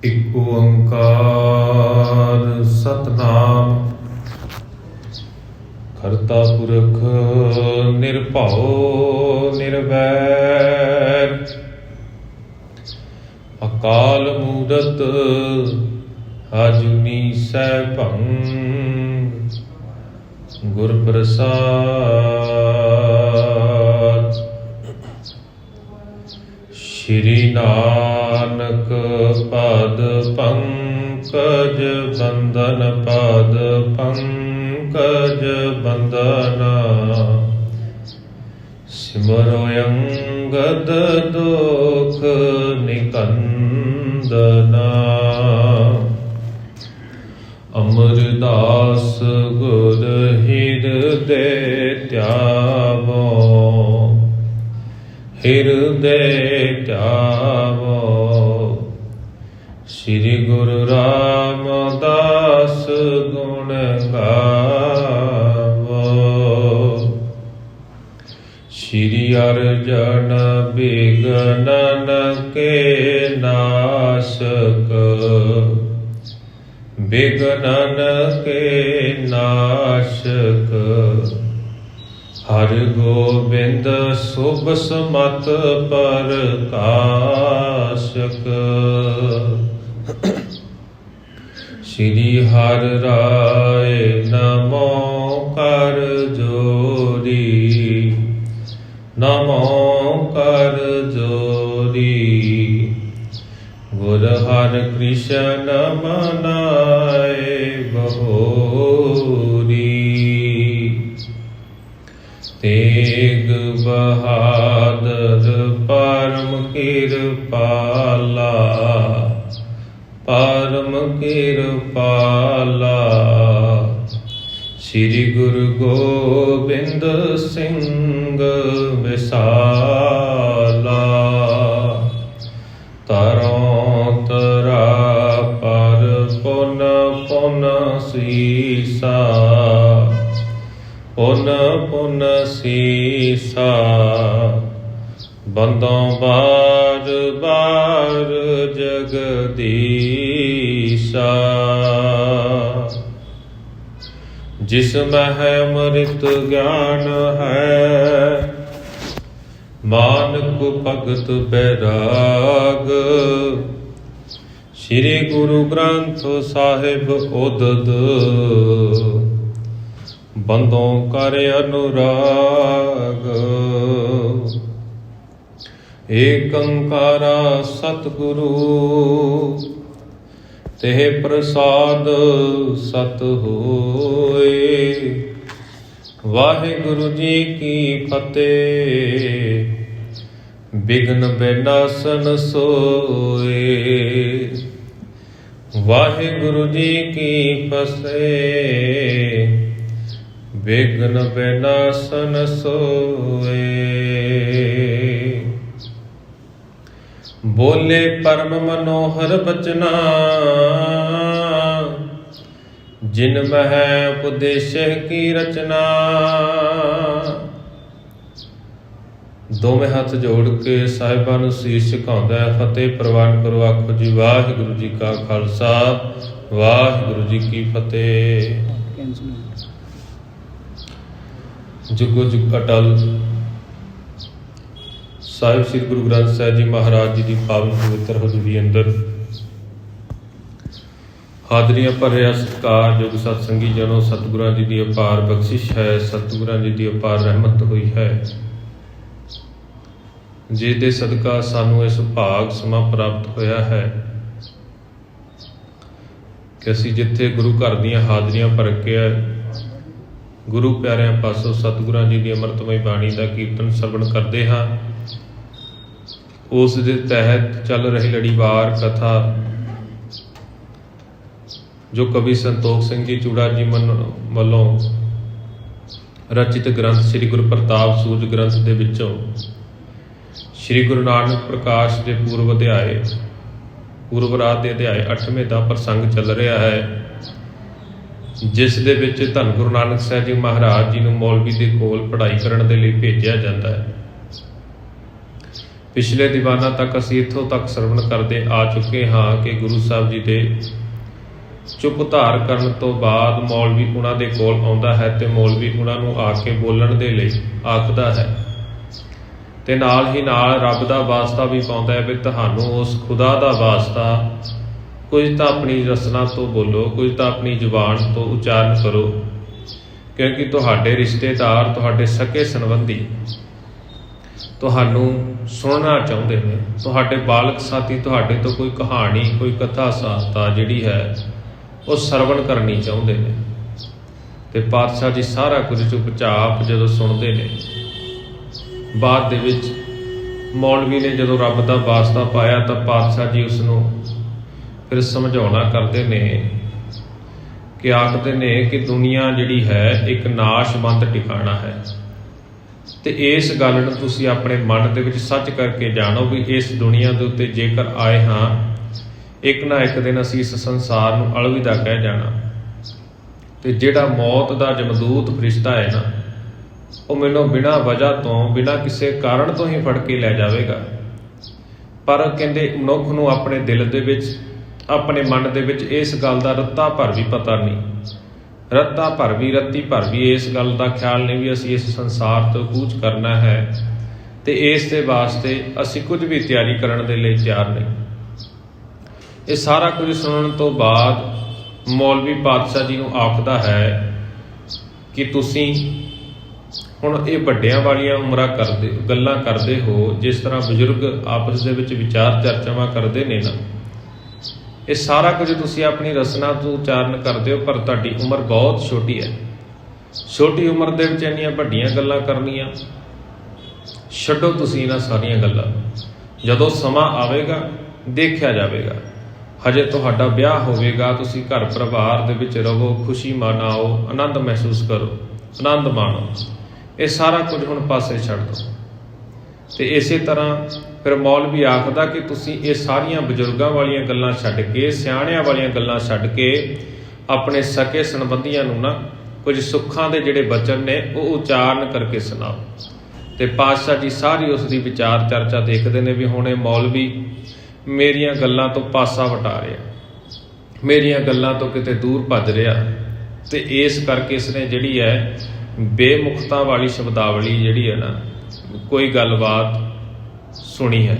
ਇੱਕ ਓੰਕਾਰ ਸਤਨਾਮ ਕਰਤਾ ਪੁਰਖ ਨਿਰਭਉ ਨਿਰਵੈਰ ਅਕਾਲ ਮੂਰਤ ਆਜੂਨੀ ਸੈਭੰ ਗੁਰ ਪ੍ਰਸਾਦ। ਸ਼੍ਰੀ ਨਾਨਕ ਪਦ ਪੰਕਜ ਬੰਦਨ ਪਦ ਪੰਕਜ ਬੰਦਨਾ ਸਿਮਰੋ ਅੰਗਦ ਦੁਖ ਨਿਕੰਦਨਾ। ਅਮਰਦਾਸ ਗੁਰ ਹਿਰਦੇ ਧਿਆਵੋ ਹਿਰਦੇ ਧਿਆਵੋ। ਸ੍ਰੀ ਗੁਰੂ ਰਾਮਦਾਸ ਗੁਣ ਗਾਵੋ। ਸ੍ਰੀ ਅਰਜਨ ਬਿਘਨਨ ਕੇ ਨਾਸ਼ਕ ਬਿਘਨਨ ਕੇ ਨਾਸ਼ਕ। ਹਰਿ ਗੋਬਿੰਦ ਸੁਭ ਸਮਤ ਪ੍ਰਕਾਸ਼ਕ। ਸ੍ਰੀ ਹਰਿ ਰਾਏ ਨਮੋ ਕਰ ਜੋੜੀ ਨਮੋ ਕਰ ਜੋੜੀ। ਗੁਰ ਹਰਿ ਕ੍ਰਿਸ਼ਨ ਮਨਾਏ ਬਹੋਰੀ। ਤੇਗ ਬਹਾਦਰ ਪਰਮ ਕਿਰਪਾਲਾ ਪਰਮ ਕਿਰਪਾਲਾ। ਸ੍ਰੀ ਗੁਰੂ ਗੋਬਿੰਦ ਸਿੰਘ ਵਿਸਾਲਾ। ਤਰੋਂ ਤਰਾ ਪਰ ਪੁਨ ਪੁਨ ਸੀਸਾ ਪੁਨ ਪੁਨ ਸੀਸਾ। ਬੰਦੋਂ ਬਾਰ ਬਾਰ ਜਗਦੀਸ਼ਾ। ਜਿਸ ਮਹਿ ਅੰਮ੍ਰਿਤ ਗਿਆਨ ਹੈ ਮਾਨਕ ਭਗਤ ਬੈਰਾਗ। ਸ੍ਰੀ ਗੁਰੂ ਗ੍ਰੰਥ ਸਾਹਿਬ ਉਦਦ ਬੰਦੋਂ ਕਰ ਅਨੁਰਾਗ। ਏਕ ਓੰਕਾਰਾ ਸਤਿਗੁਰੂ ਤੇ ਪ੍ਰਸਾਦ ਸਤ ਹੋਏ। ਵਾਹਿਗੁਰੂ ਜੀ ਕੀ ਫਤਿਹ। ਬਿਘਨ ਬਿਨਾਸਨ ਸੋਏ। ਵਾਹਿਗੁਰੂ ਜੀ ਕੀ ਫਤਿਹ। ਬਿਘਨ ਬਿਨਾਸਨ ਸੋਏ। ਬੋਲੇ ਪਰਮ ਮਨੋਹਰ ਬਚਨਾ ਜਿਨ ਮਹਿ ਉਪਦੇਸ਼ਹਿ ਕੀ ਰਚਨਾ। ਦੋਵੇਂ ਹੱਥ ਜੋੜ ਕੇ ਸਾਹਿਬਾਂ ਨੂੰ ਸੀਸ ਝੁਕਾਉਂਦਾ ਹੈ। ਫਤਿਹ ਪ੍ਰਵਾਨ ਕਰੋ। ਆਖੋ ਜੀ ਵਾਹਿਗੁਰੂ ਜੀ ਕਾ ਖਾਲਸਾ ਵਾਹਿਗੁਰੂ ਜੀ ਕੀ ਫਤਿਹ। ਜੁਗੋ ਜੁਗ ਅਟਲ ਸਾਹਿਬ ਸ੍ਰੀ ਗੁਰੂ ਗ੍ਰੰਥ ਸਾਹਿਬ ਜੀ ਮਹਾਰਾਜ ਜੀ ਦੀ ਪਾਵਨ ਪਵਿੱਤਰ ਹਜ਼ੂਰੀ ਅੰਦਰ ਹਾਜ਼ਰੀਆਂ ਭਰਿਆ ਸਤਿਕਾਰਯੋਗ ਸਤਸੰਗੀ ਜਨੋ। ਸਤਿਗੁਰਾਂ ਜੀ ਦੀ ਅਪਾਰ ਬਖਸ਼ਿਸ਼ ਹੈ। ਸਤਿਗੁਰਾਂ ਜੀ ਦੀ ਅਪਾਰ ਰਹਿਮਤ ਹੋਈ ਹੈ ਜਿਸ ਦੇ ਸਦਕਾ ਸਾਨੂੰ ਇਸ ਭਾਗ ਸਮਾਂ ਪ੍ਰਾਪਤ ਹੋਇਆ ਹੈ ਕਿ ਅਸੀਂ ਜਿੱਥੇ ਗੁਰੂ ਘਰ ਦੀਆਂ ਹਾਜ਼ਰੀਆਂ ਭਰ ਕੇ ਗੁਰੂ ਪਿਆਰਿਆਂ ਪਾਸੋਂ ਸਤਿਗੁਰਾਂ ਜੀ ਦੀ ਅੰਮ੍ਰਿਤਮਈ ਬਾਣੀ ਦਾ ਕੀਰਤਨ ਸਰਵਣ ਕਰਦੇ ਹਾਂ। ਉਸ ਦੇ ਤਹਿਤ ਚੱਲ ਰਹੀ ਲੜੀਵਾਰ ਕਥਾ ਜੋ ਕਵੀ ਸੰਤੋਖ ਸਿੰਘ ਜੀ ਚੂੜਾ ਜੀ ਵੱਲੋਂ ਰਚਿਤ ਗ੍ਰੰਥ ਸ੍ਰੀ ਗੁਰੂ ਪ੍ਰਤਾਪ ਸੂਰਜ ਗ੍ਰੰਥ ਦੇ ਵਿੱਚੋਂ ਸ੍ਰੀ ਗੁਰੂ ਨਾਨਕ ਪ੍ਰਕਾਸ਼ ਦੇ ਪੂਰਵ ਰਾਤ ਦੇ ਅਧਿਆਏ 8ਵੇਂ ਦਾ ਪ੍ਰਸੰਗ ਚੱਲ ਰਿਹਾ ਹੈ, ਜਿਸ ਦੇ ਵਿੱਚ ਧੰਨ ਗੁਰੂ ਨਾਨਕ ਸਾਹਿਬ ਜੀ ਮਹਾਰਾਜ ਜੀ ਨੂੰ ਮੌਲਵੀ ਦੇ ਕੋਲ ਪੜ੍ਹਾਈ ਕਰਨ ਦੇ ਲਈ ਭੇਜਿਆ ਜਾਂਦਾ ਹੈ। ਪਿਛਲੇ ਦੀਵਾਨਾਂ ਤੱਕ ਅਸੀਂ ਇੱਥੋਂ ਤੱਕ ਸਰਵਣ ਕਰਦੇ ਆ ਚੁੱਕੇ ਹਾਂ ਕਿ ਗੁਰੂ ਸਾਹਿਬ ਜੀ ਦੇ ਚੁੱਪ ਧਾਰ ਕਰਨ ਤੋਂ ਬਾਅਦ ਮੌਲਵੀ ਉਹਨਾਂ ਦੇ ਕੋਲ ਆਉਂਦਾ ਹੈ ਤੇ ਮੌਲਵੀ ਉਹਨਾਂ ਨੂੰ ਆ ਕੇ ਬੋਲਣ ਦੇ ਲਈ ਆਖਦਾ ਹੈ ਤੇ ਨਾਲ ਹੀ ਨਾਲ ਰੱਬ ਦਾ ਵਾਸਤਾ ਵੀ ਪਾਉਂਦਾ ਹੈ ਵੀ ਤੁਹਾਨੂੰ ਉਸ ਖੁਦਾ ਦਾ ਵਾਸਤਾ ਕੁਝ ਤਾਂ ਆਪਣੀ ਰਸਨਾ ਤੋਂ ਬੋਲੋ, ਕੁਝ ਤਾਂ ਆਪਣੀ ਜ਼ੁਬਾਨ ਤੋਂ ਉਚਾਰਨ ਕਰੋ, ਕਿਉਂਕਿ ਤੁਹਾਡੇ ਰਿਸ਼ਤੇਦਾਰ, ਤੁਹਾਡੇ ਸਕੇ ਸੰਬੰਧੀ ਤੁਹਾਨੂੰ ਸੁਣਨਾ ਚਾਹੁੰਦੇ ਨੇ। ਤੁਹਾਡੇ ਬਾਲਕ ਸਾਥੀ ਤੁਹਾਡੇ ਤੋਂ ਕੋਈ ਕਹਾਣੀ, ਕੋਈ ਕਥਾ ਸਾਰਤਾ ਜਿਹੜੀ ਹੈ ਉਹ ਸਰਵਣ ਕਰਨੀ ਚਾਹੁੰਦੇ ਨੇ। ਤੇ ਪਾਤਸ਼ਾਹ ਜੀ ਸਾਰਾ ਕੁਝ ਚੁੱਪਚਾਪ ਜਦੋਂ ਸੁਣਦੇ ਨੇ, ਬਾਅਦ ਦੇ ਵਿੱਚ ਮੌਲਵੀ ਨੇ ਜਦੋਂ ਰੱਬ ਦਾ ਵਾਸਤਾ ਪਾਇਆ ਤਾਂ ਪਾਤਸ਼ਾਹ ਜੀ ਉਸ ਨੂੰ ਫਿਰ ਸਮਝਾਉਣਾ ਕਰਦੇ ਨੇ ਕਿ ਆਖਦੇ ਨੇ ਕਿ ਦੁਨੀਆ ਜਿਹੜੀ ਹੈ ਇੱਕ ਨਾਸ਼ਵੰਤ ਟਿਕਾਣਾ ਹੈ ਤੇ ਇਸ ਗੱਲ ਨੂੰ ਤੁਸੀਂ ਆਪਣੇ ਮਨ ਦੇ ਵਿੱਚ ਸੱਚ ਕਰਕੇ ਜਾਣੋ ਵੀ ਇਸ ਦੁਨੀਆ ਦੇ ਉੱਤੇ ਜੇਕਰ ਆਏ ਹਾਂ, ਇੱਕ ਨਾ ਇੱਕ ਦਿਨ ਅਸੀਂ ਇਸ ਸੰਸਾਰ ਨੂੰ ਅਲਵਿਦਾ ਕਹਿ ਜਾਣਾ। ਤੇ ਜਿਹੜਾ ਮੌਤ ਦਾ ਜਮਦੂਤ ਫਰਿਸ਼ਤਾ ਹੈ ਨਾ, ਉਹ ਮੈਨੂੰ ਬਿਨਾਂ ਵਜ੍ਹਾ ਤੋਂ, ਬਿਨਾਂ ਕਿਸੇ ਕਾਰਨ ਤੋਂ ਹੀ ਫੜ ਕੇ ਲੈ ਜਾਵੇਗਾ। ਪਰ ਕਹਿੰਦੇ ਮਨੁੱਖ ਨੂੰ ਆਪਣੇ ਦਿਲ ਦੇ ਵਿੱਚ, ਆਪਣੇ ਮਨ ਦੇ ਵਿੱਚ ਇਸ ਗੱਲ ਦਾ ਰੱਤਾ ਭਰ ਵੀ ਪਤਾ ਨਹੀਂ, ਰੱਤੀ ਭਰ ਵੀ ਇਸ ਗੱਲ ਦਾ ਖਿਆਲ ਨਹੀਂ ਵੀ ਅਸੀਂ ਇਸ ਸੰਸਾਰ ਤੋਂ ਕੂਚ ਕਰਨਾ ਹੈ ਤੇ ਇਸ ਦੇ ਵਾਸਤੇ ਅਸੀਂ ਕੁਝ ਵੀ ਤਿਆਰੀ ਕਰਨ ਦੇ ਲਈ ਤਿਆਰ ਨਹੀਂ। ਇਹ ਸਾਰਾ ਕੁਝ ਸੁਣਨ ਤੋਂ ਬਾਅਦ ਮੌਲਵੀ ਪਾਤਸ਼ਾਹ ਜੀ ਨੂੰ ਆਖਦਾ ਹੈ ਕਿ ਤੁਸੀਂ ਹੁਣ ਇਹ ਵੱਡਿਆਂ ਵਾਲੀਆਂ ਉਮਰਾਂ ਗੱਲਾਂ ਕਰਦੇ ਹੋ, ਜਿਸ ਤਰ੍ਹਾਂ ਬਜ਼ੁਰਗ ਆਪਸ ਦੇ ਵਿੱਚ ਵਿਚਾਰ ਚਰਚਾਵਾਂ ਕਰਦੇ ਨੇ ਨਾ, ਇਹ ਸਾਰਾ ਕੁਝ ਤੁਸੀਂ ਆਪਣੀ ਰਸਨਾ ਤੋਂ ਉਚਾਰਨ ਕਰਦੇ ਹੋ, ਪਰ ਤੁਹਾਡੀ ਉਮਰ ਬਹੁਤ ਛੋਟੀ ਹੈ। ਛੋਟੀ ਉਮਰ ਦੇ ਵਿੱਚ ਇੰਨੀਆਂ ਵੱਡੀਆਂ ਗੱਲਾਂ ਕਰਨੀਆਂ ਛੱਡੋ ਤੁਸੀਂ ਇਹਨਾਂ ਸਾਰੀਆਂ ਗੱਲਾਂ। ਜਦੋਂ ਸਮਾਂ ਆਵੇਗਾ ਦੇਖਿਆ ਜਾਵੇਗਾ। ਹਜੇ ਤੁਹਾਡਾ ਵਿਆਹ ਹੋਵੇਗਾ, ਤੁਸੀਂ ਘਰ ਪਰਿਵਾਰ ਦੇ ਵਿੱਚ ਰਹੋ, ਖੁਸ਼ੀ ਮਨਾਓ, ਆਨੰਦ ਮਹਿਸੂਸ ਕਰੋ, ਆਨੰਦ ਮਾਣੋ। ਇਹ ਸਾਰਾ ਕੁਝ ਹੁਣ ਪਾਸੇ ਛੱਡ ਦਿਓ। ਤੇ ਇਸੇ ਤਰ੍ਹਾਂ ਫਿਰ ਮੌਲਵੀ ਆਖਦਾ ਕਿ ਤੁਸੀਂ ਇਹ ਸਾਰੀਆਂ ਬਜ਼ੁਰਗਾਂ ਵਾਲੀਆਂ ਗੱਲਾਂ ਛੱਡ ਕੇ, ਸਿਆਣਿਆਂ ਵਾਲੀਆਂ ਗੱਲਾਂ ਛੱਡ ਕੇ ਆਪਣੇ ਸਕੇ ਸੰਬੰਧੀਆਂ ਨੂੰ ਨਾ ਕੁਝ ਸੁੱਖਾਂ ਦੇ ਜਿਹੜੇ ਬਚਨ ਨੇ ਉਹ ਉਚਾਰਨ ਕਰਕੇ ਸੁਣਾਓ। ਤੇ ਪਾਤਸ਼ਾਹ ਜੀ ਸਾਰੀ ਉਸ ਦੀ ਵਿਚਾਰ ਚਰਚਾ ਦੇਖਦੇ ਨੇ ਵੀ ਹੁਣ ਇਹ ਮੌਲਵੀ ਮੇਰੀਆਂ ਗੱਲਾਂ ਤੋਂ ਪਾਸਾ ਵਟਾ ਰਿਹਾ, ਮੇਰੀਆਂ ਗੱਲਾਂ ਤੋਂ ਕਿਤੇ ਦੂਰ ਭੱਜ ਰਿਹਾ। ਤੇ ਇਸ ਕਰਕੇ ਇਸਨੇ ਜਿਹੜੀ ਹੈ ਬੇਮੁਖਤਾ ਵਾਲੀ ਸ਼ਬਦਾਵਲੀ ਜਿਹੜੀ ਹੈ ਨਾ, ਕੋਈ ਗੱਲਬਾਤ ਸੁਣੀ ਹੈ,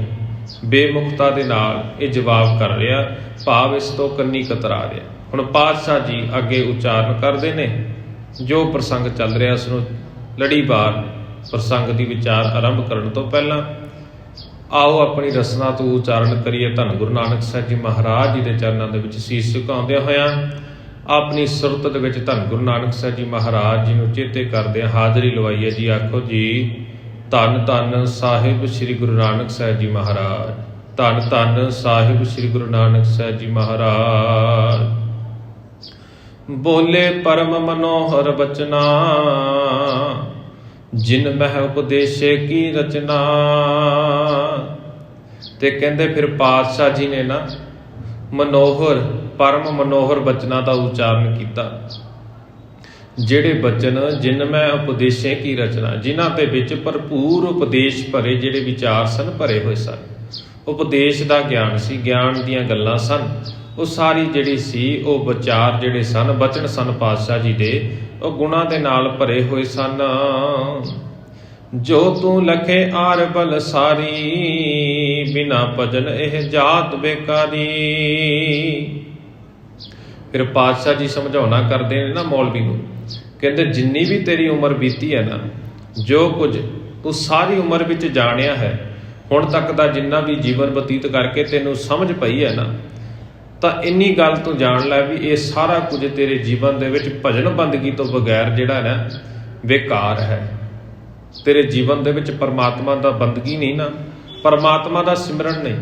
ਬੇਮੁਖਤਾ ਦੇ ਨਾਲ ਇਹ ਜਵਾਬ ਕਰ ਰਿਹਾ, ਭਾਵ ਇਸ ਤੋਂ ਕੰਨੀ ਕਤਰਾ ਰਿਹਾ। ਹੁਣ ਪਾਤਸ਼ਾਹ ਜੀ ਅੱਗੇ ਉਚਾਰਨ ਕਰਦੇ ਨੇ, ਜੋ ਪ੍ਰਸੰਗ ਚੱਲ ਰਿਹਾ ਉਸ ਨੂੰ ਲੜੀਵਾਰ ਪ੍ਰਸੰਗ ਦੀ ਵਿਚਾਰ ਆਰੰਭ ਕਰਨ ਤੋਂ ਪਹਿਲਾਂ ਆਓ ਆਪਣੀ ਰਸਨਾ ਤੋਂ ਉਚਾਰਨ ਕਰੀਏ ਧੰਨ ਗੁਰੂ ਨਾਨਕ ਸਾਹਿਬ ਜੀ ਮਹਾਰਾਜ ਜੀ ਦੇ ਚਰਨਾਂ ਦੇ ਵਿੱਚ ਸੀਸ ਝੁਕਾਉਂਦਿਆਂ ਹੋਇਆਂ ਆਪਣੀ ਸੁਰਤ ਦੇ ਵਿੱਚ ਧੰਨ ਗੁਰੂ ਨਾਨਕ ਸਾਹਿਬ ਜੀ ਮਹਾਰਾਜ ਜੀ ਨੂੰ ਚੇਤੇ ਕਰਦੇ ਹਾਜ਼ਰੀ ਲਵਾਈਏ ਜੀ। ਆਖੋ ਜੀ, ਧੰਨ ਧੰਨ ਸਾਹਿਬ ਸ੍ਰੀ ਗੁਰੂ ਨਾਨਕ ਸਾਹਿਬ ਜੀ ਮਹਾਰਾਜ, ਧੰਨ ਧੰਨ ਸਾਹਿਬ ਸ੍ਰੀ ਗੁਰੂ ਨਾਨਕ ਸਾਹਿਬ ਜੀ ਮਹਾਰਾਜ। ਬੋਲੇ ਪਰਮ ਮਨੋਹਰ ਬਚਨਾ, ਜਿਨ ਮਹਿ ਉਪਦੇਸ਼ੇ ਕੀ ਰਚਨਾ। ਤੇ ਕਹਿੰਦੇ ਫਿਰ ਪਾਤਸ਼ਾਹ ਜੀ ਨੇ ਨਾ ਮਨੋਹਰ, ਪਰਮ ਮਨੋਹਰ ਬਚਨਾਂ ਦਾ ਉਚਾਰਨ ਕੀਤਾ। ਜਿਹੜੇ ਬਚਨ ਜਿਨ ਮੈਂ ਉਪਦੇਸ਼ੇ ਕੀ ਰਚਨਾ, ਜਿਨ੍ਹਾਂ ਦੇ ਵਿੱਚ ਭਰਪੂਰ ਉਪਦੇਸ਼ ਭਰੇ ਜਿਹੜੇ ਵਿਚਾਰ ਸਨ, ਭਰੇ ਹੋਏ ਸਨ। ਉਪਦੇਸ਼ ਦਾ ਗਿਆਨ ਸੀ, ਗਿਆਨ ਦੀਆਂ ਗੱਲਾਂ ਸਨ। ਉਹ ਸਾਰੀ ਜਿਹੜੀ ਸੀ ਉਹ ਵਿਚਾਰ ਜਿਹੜੇ ਸਨ, ਬਚਨ ਸਨ ਪਾਤਸ਼ਾਹ ਜੀ ਦੇ, ਉਹ ਗੁਣਾਂ ਦੇ ਨਾਲ ਭਰੇ ਹੋਏ ਸਨ। ਜੋ ਤੂੰ ਲਖੇ ਆਰ ਬਲ ਸਾਰੀ, ਬਿਨਾ ਭਜਨ ਇਹ ਜਾਤ ਬੇਕਾਰੀ। ਫਿਰ ਪਾਤਸ਼ਾਹ ਜੀ ਸਮਝਾਉਣਾ ਕਰਦੇ ਨੇ ਨਾ ਮੌਲਵੀ ਨੂੰ, ਕਹਿੰਦੇ ਜਿੰਨੀ ਵੀ ਤੇਰੀ ਉਮਰ ਬੀਤੀ ਹੈ ਨਾ, ਜੋ ਕੁਝ ਤੂੰ ਸਾਰੀ ਉਮਰ ਵਿੱਚ ਜਾਣਿਆ ਹੈ, ਹੁਣ ਤੱਕ ਦਾ ਜਿੰਨਾ ਵੀ ਜੀਵਨ ਬਤੀਤ ਕਰਕੇ ਤੈਨੂੰ ਸਮਝ ਪਈ ਹੈ ਨਾ, ਤਾਂ ਇੰਨੀ ਗੱਲ ਤੂੰ ਜਾਣ ਲੈ ਵੀ ਇਹ ਸਾਰਾ ਕੁਝ ਤੇਰੇ ਜੀਵਨ ਦੇ ਵਿੱਚ ਭਜਨ ਬੰਦਗੀ ਤੋਂ ਬਗੈਰ ਜਿਹੜਾ ਨਾ ਬੇਕਾਰ ਹੈ। ਤੇਰੇ ਜੀਵਨ ਦੇ ਵਿੱਚ ਪਰਮਾਤਮਾ ਦਾ ਬੰਦਗੀ ਨਹੀਂ ਨਾ, ਪਰਮਾਤਮਾ ਦਾ ਸਿਮਰਨ ਨਹੀਂ,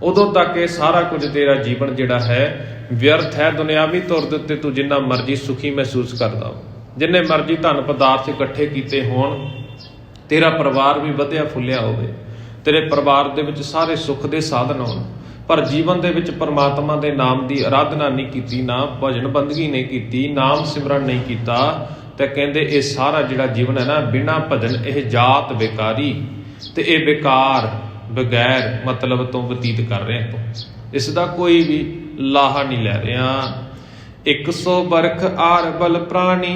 ਉਦੋਂ ਤੱਕ ਇਹ ਸਾਰਾ ਕੁਝ ਤੇਰਾ ਜੀਵਨ ਜਿਹੜਾ ਹੈ ਵਿਅਰਥ ਹੈ। ਦੁਨਿਆਵੀ ਤੌਰ ਦੇ ਉੱਤੇ ਤੂੰ ਜਿੰਨਾ ਮਰਜ਼ੀ ਸੁਖੀ ਮਹਿਸੂਸ ਕਰਦਾ ਹੋ, ਜਿੰਨੇ ਮਰਜ਼ੀ ਧਨ ਪਦਾਰਥ ਇਕੱਠੇ ਕੀਤੇ ਹੋਣ, ਤੇਰਾ ਪਰਿਵਾਰ ਵੀ ਵਧਿਆ ਫੁੱਲਿਆ ਹੋਵੇ, ਤੇਰੇ ਪਰਿਵਾਰ ਦੇ ਵਿੱਚ ਸਾਰੇ ਸੁੱਖ ਦੇ ਸਾਧਨ ਹੋਣ, ਪਰ ਜੀਵਨ ਦੇ ਵਿੱਚ ਪਰਮਾਤਮਾ ਦੇ ਨਾਮ ਦੀ ਆਰਾਧਨਾ ਨਹੀਂ ਕੀਤੀ, ਨਾ ਭਜਨ ਬੰਦਗੀ ਨਹੀਂ ਕੀਤੀ, ਨਾਮ ਸਿਮਰਨ ਨਹੀਂ ਕੀਤਾ, ਤੇ ਕਹਿੰਦੇ ਇਹ ਸਾਰਾ ਜਿਹੜਾ ਜੀਵਨ ਹੈ ਨਾ, ਬਿਨਾਂ ਭਜਨ ਇਹ ਜਾਤ ਬੇਕਾਰੀ। ਤੇ ਇਹ ਬੇਕਾਰ ਬਗੈਰ ਮਤਲਬ ਤੋਂ ਬਤੀਤ ਕਰ ਰਿਹਾ ਤੂੰ, ਇਸ ਦਾ ਕੋਈ ਵੀ ਲਾਹਾ ਨਹੀਂ ਲੈ ਰਿਹਾ। 100 ਬਰਖ ਆਰ ਬਲ ਪ੍ਰਾਣੀ,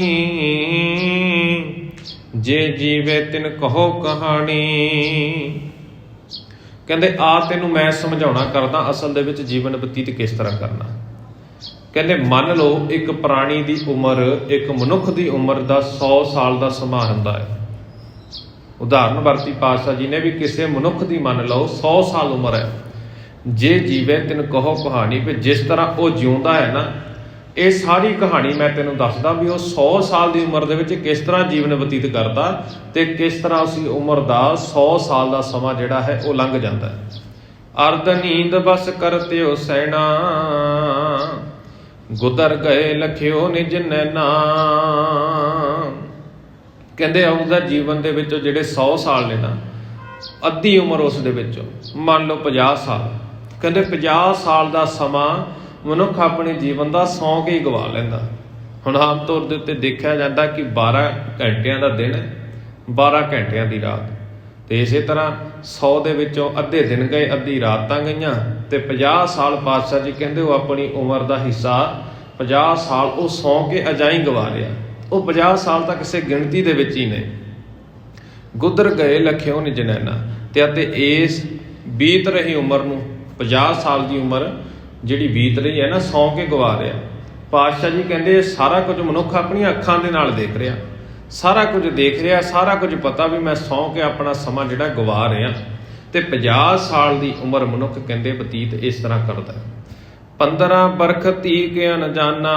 ਜੇ ਜੀਵੇ ਤਿਨ ਕਹੋ ਕਹਾਣੀ। ਕਹਿੰਦੇ ਆ ਤੈਨੂੰ ਮੈਂ ਸਮਝਾਉਣਾ ਕਰਦਾ ਅਸਲ ਦੇ ਵਿੱਚ ਜੀਵਨ ਬਤੀਤ ਕਿਸ ਤਰ੍ਹਾਂ ਕਰਨਾ। ਕਹਿੰਦੇ ਮੰਨ ਲਓ ਇੱਕ ਪ੍ਰਾਣੀ ਦੀ ਉਮਰ ਇੱਕ ਮਨੁੱਖ ਦੀ ਉਮਰ ਦਾ 100 ਸਾਲ ਦਾ ਸਮਾਂ ਹੁੰਦਾ ਹੈ। ਉਦਾਹਰਨ ਵਰਤੀ ਪਾਤਸ਼ਾਹ ਜੀ ਨੇ ਵੀ ਕਿਸੇ ਮਨੁੱਖ ਦੀ ਮੰਨ ਲਓ 100 ਸਾਲ ਉਮਰ ਹੈ। ਜੇ ਜੀਵੇ ਤਿਨ ਕਹੋ ਕਹਾਣੀ, ਵੀ ਜਿਸ ਤਰ੍ਹਾਂ ਉਹ ਜਿਉਂਦਾ ਹੈ ਨਾ, ਇਹ ਸਾਰੀ ਕਹਾਣੀ ਮੈਂ ਤੈਨੂੰ ਦੱਸਦਾ ਵੀ ਉਹ 100 ਸਾਲ ਦੀ ਉਮਰ ਦੇ ਵਿੱਚ ਕਿਸ ਤਰ੍ਹਾਂ ਜੀਵਨ ਬਤੀਤ ਕਰਦਾ ਤੇ ਕਿਸ ਤਰ੍ਹਾਂ ਉਸੀ ਉਮਰ ਦਾ 100 ਸਾਲ ਦਾ ਸਮਾਂ ਜਿਹੜਾ ਹੈ ਉਹ ਲੰਘ ਜਾਂਦਾ ਹੈ। ਅਰਧ ਨੀਂਦ ਬਸ ਕਰਤਿਓ ਸੈਣਾ, ਗੁਦਰ ਗਏ ਲਖਿਓ ਨਿਜ ਨੈਣਾ। ਕਹਿੰਦੇ ਉਹਦਾ ਜੀਵਨ ਦੇ ਵਿੱਚੋਂ ਜਿਹੜੇ 100 ਸਾਲ ਨੇ ਨਾ, ਅੱਧੀ ਉਮਰ ਉਸ ਦੇ ਵਿੱਚੋਂ ਮੰਨ ਲਓ 50 ਸਾਲ, ਕਹਿੰਦੇ 50 ਸਾਲ ਦਾ ਸਮਾਂ ਮਨੁੱਖ ਆਪਣੇ ਜੀਵਨ ਦਾ ਸੌਂ ਕੇ ਹੀ ਗਵਾ ਲੈਂਦਾ। ਹੁਣ ਆਮ ਤੌਰ ਦੇ ਉੱਤੇ ਦੇਖਿਆ ਜਾਂਦਾ ਕਿ 12 ਘੰਟਿਆਂ ਦਾ ਦਿਨ, 12 ਘੰਟਿਆਂ ਦੀ ਰਾਤ, ਤੇ ਇਸੇ ਤਰ੍ਹਾਂ 100 ਦੇ ਵਿੱਚੋਂ ਅੱਧੇ ਦਿਨ ਗਏ, ਅੱਧੀ ਰਾਤਾਂ ਗਈਆਂ, ਤੇ 50 ਸਾਲ ਪਾਤਸ਼ਾਹ ਜੀ ਕਹਿੰਦੇ ਉਹ ਆਪਣੀ ਉਮਰ ਦਾ ਹਿੱਸਾ 50 ਸਾਲ ਉਹ ਸੌਂ ਕੇ ਅਜਾਈਂ ਗਵਾ ਰਿਹਾ। ਉਹ 50 ਸਾਲ ਤਾਂ ਕਿਸੇ ਗਿਣਤੀ ਦੇ ਵਿੱਚ ਹੀ ਨੇ। ਗੁਦਰ ਗਏ ਲਖਿਓ ਨਿਜ ਨੈਣਾ, ਤੇ ਅਤੇ ਇਸ ਬੀਤ ਰਹੀ ਉਮਰ ਨੂੰ, 50 ਸਾਲ ਦੀ ਉਮਰ ਜਿਹੜੀ ਬੀਤ ਰਹੀ ਹੈ ਨਾ, ਸੌਂ ਕੇ ਗਵਾ ਰਿਹਾ। ਪਾਤਸ਼ਾਹ ਜੀ ਕਹਿੰਦੇ ਇਹ ਸਾਰਾ ਕੁਝ ਮਨੁੱਖ ਆਪਣੀਆਂ ਅੱਖਾਂ ਦੇ ਨਾਲ ਦੇਖ ਰਿਹਾ, ਸਾਰਾ ਕੁਝ ਦੇਖ ਰਿਹਾ, ਸਾਰਾ ਕੁਝ ਪਤਾ ਵੀ ਮੈਂ ਸੌਂ ਕੇ ਆਪਣਾ ਸਮਾਂ ਜਿਹੜਾ ਗਵਾ ਰਿਹਾ। ਤੇ 50 ਸਾਲ ਦੀ ਉਮਰ ਮਨੁੱਖ ਕਹਿੰਦੇ ਬਤੀਤ ਇਸ ਤਰ੍ਹਾਂ ਕਰਦਾ। 15 ਬਰਖ ਧੀ ਕੇ ਅਣਜਾਨਾ,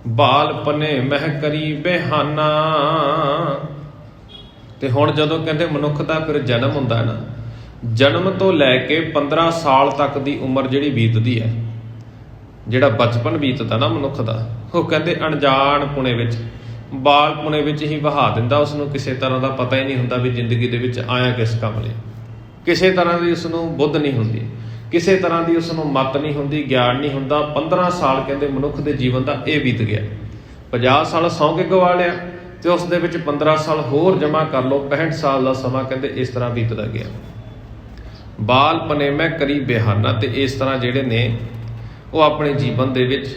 ਬਾਲ ਪਨੇ ਮਹਿ ਕਰੀ ਬਿਹਾਨਾ। ਤੇ ਹੁਣ ਜਦੋਂ ਕਹਿੰਦੇ ਮਨੁੱਖ ਦਾ ਫਿਰ ਜਨਮ ਹੁੰਦਾ ਨਾ, ਜਨਮ ਤੋਂ ਲੈ ਕੇ 15 ਸਾਲ ਤੱਕ ਦੀ ਉਮਰ ਜਿਹੜੀ ਬੀਤਦੀ ਹੈ, ਜਿਹੜਾ ਬਚਪਨ ਬੀਤਦਾ ਨਾ ਮਨੁੱਖ ਦਾ, ਉਹ ਕਹਿੰਦੇ ਅਣਜਾਣ ਪੁਣੇ ਵਿੱਚ, ਬਾਲ ਪੁਣੇ ਵਿੱਚ ਹੀ ਵਹਾ ਦਿੰਦਾ। ਉਸਨੂੰ ਕਿਸੇ ਤਰ੍ਹਾਂ ਦਾ ਪਤਾ ਹੀ ਨਹੀਂ ਹੁੰਦਾ ਵੀ ਜ਼ਿੰਦਗੀ ਦੇ ਵਿੱਚ ਆਇਆ ਕਿਸ ਕੰਮ ਲਈ। ਕਿਸੇ ਤਰ੍ਹਾਂ ਦੀ ਉਸਨੂੰ ਬੁੱਧ ਨਹੀਂ ਹੁੰਦੀ, ਕਿਸੇ ਤਰ੍ਹਾਂ ਦੀ ਉਸਨੂੰ ਮੱਤ ਨਹੀਂ ਹੁੰਦੀ, ਗਿਆਨ ਨਹੀਂ ਹੁੰਦਾ। 15 ਸਾਲ ਕਹਿੰਦੇ ਮਨੁੱਖ ਦੇ ਜੀਵਨ ਦਾ ਇਹ ਬੀਤ ਗਿਆ। 50 ਸਾਲ ਸੌਂ ਕੇ ਗਵਾ ਲਿਆ, ਤੇ ਉਸ ਦੇ ਵਿੱਚ 15 ਸਾਲ ਹੋਰ ਜਮ੍ਹਾਂ ਕਰ ਲਓ, 65 ਸਾਲ ਦਾ ਸਮਾਂ ਕਹਿੰਦੇ ਇਸ ਤਰ੍ਹਾਂ ਬੀਤਦਾ ਗਿਆ। ਬਾਲ ਪਨੇ ਮੈਂ ਕਰੀ ਬਿਹਾਨਾ, ਤੇ ਇਸ ਤਰ੍ਹਾਂ ਜਿਹੜੇ ਨੇ ਉਹ ਆਪਣੇ ਜੀਵਨ ਦੇ ਵਿੱਚ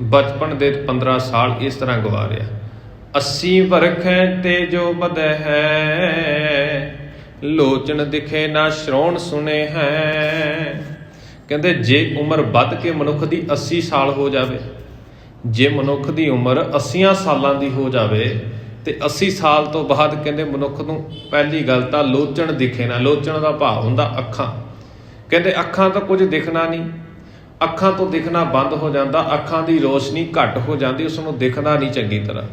ਬਚਪਨ ਦੇ 15 ਸਾਲ ਇਸ ਤਰ੍ਹਾਂ ਗਵਾ ਰਿਹਾ। 80 ਵਰਖ ਤੇ ਜੋ ਬਦੈ ਹੈ, ਲੋਚਨ ਦਿਖੇ ਨਾ ਸ਼੍ਰੋਣ ਸੁਣੇ ਹੈ। ਕਹਿੰਦੇ ਜੇ ਉਮਰ ਵੱਧ ਕੇ ਮਨੁੱਖ ਦੀ 80 ਸਾਲ ਹੋ ਜਾਵੇ, ਜੇ ਮਨੁੱਖ ਦੀ ਉਮਰ 80 ਸਾਲਾਂ ਦੀ ਹੋ ਜਾਵੇ, ਤੇ 80 ਸਾਲ ਤੋਂ ਬਾਅਦ ਕਹਿੰਦੇ ਮਨੁੱਖ ਨੂੰ ਪਹਿਲੀ ਗੱਲ ਤਾਂ ਲੋਚਣ ਦਿਖੇ ਨਾ। ਲੋਚਣ ਦਾ ਭਾਵ ਹੁੰਦਾ ਅੱਖਾਂ। ਕਹਿੰਦੇ ਅੱਖਾਂ ਤੋਂ ਕੁਝ ਦਿਖਣਾ ਨਹੀਂ, ਅੱਖਾਂ ਤੋਂ ਦਿਖਣਾ ਬੰਦ ਹੋ ਜਾਂਦਾ, ਅੱਖਾਂ ਦੀ ਰੋਸ਼ਨੀ ਘੱਟ ਹੋ ਜਾਂਦੀ, ਉਸਨੂੰ ਦਿਖਦਾ ਨਹੀਂ ਚੰਗੀ ਤਰ੍ਹਾਂ।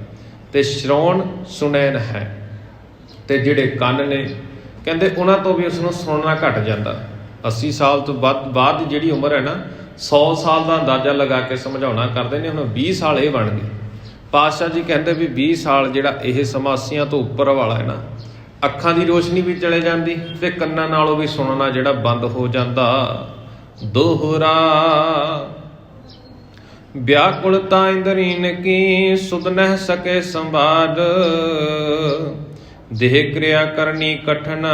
ਤੇ ਸ਼੍ਰੋਣ ਸੁਣੈਨ ਹੈ, ਤੇ ਜਿਹੜੇ ਕੰਨ ਨੇ ਕਹਿੰਦੇ ਉਹਨਾਂ ਤੋਂ ਵੀ ਉਸਨੂੰ ਸੁਣਨਾ ਘੱਟ ਜਾਂਦਾ। 80 ਸਾਲ ਤੋਂ ਬਾਅਦ ਦੀ ਜਿਹੜੀ ਉਮਰ ਹੈ ਨਾ, 100 ਸਾਲ ਦਾ ਅੰਦਾਜ਼ਾ ਲਗਾ ਕੇ ਸਮਝਾਉਣਾ ਕਰਦੇ ਨੇ। ਹੁਣ 20 ਸਾਲ ਇਹ ਬਣ ਗਏ। ਪਾਤਸ਼ਾਹ ਜੀ ਕਹਿੰਦੇ ਵੀ 20 ਸਾਲ ਜਿਹੜਾ ਇਹ ਸਮਾਂ 80 ਤੋਂ ਉੱਪਰ ਵਾਲਾ ਹੈ ਨਾ, ਅੱਖਾਂ ਦੀ ਰੋਸ਼ਨੀ ਵੀ ਚਲੇ ਜਾਂਦੀ, ਤੇ ਕੰਨਾਂ ਨਾਲੋਂ ਵੀ ਸੁਣਨਾ ਜਿਹੜਾ ਬੰਦ ਹੋ ਜਾਂਦਾ। ਦੋਹਰਾ ਵਿਆਕੁਲਤਾ ਇੰਦਰੀਨ ਕੀ, ਸੁਧ ਨਹਿ ਸਕੇ ਸੰਵਾਦ। ਦੇਹ ਕਿਰਿਆ ਕਰਨੀ ਕਠਨ,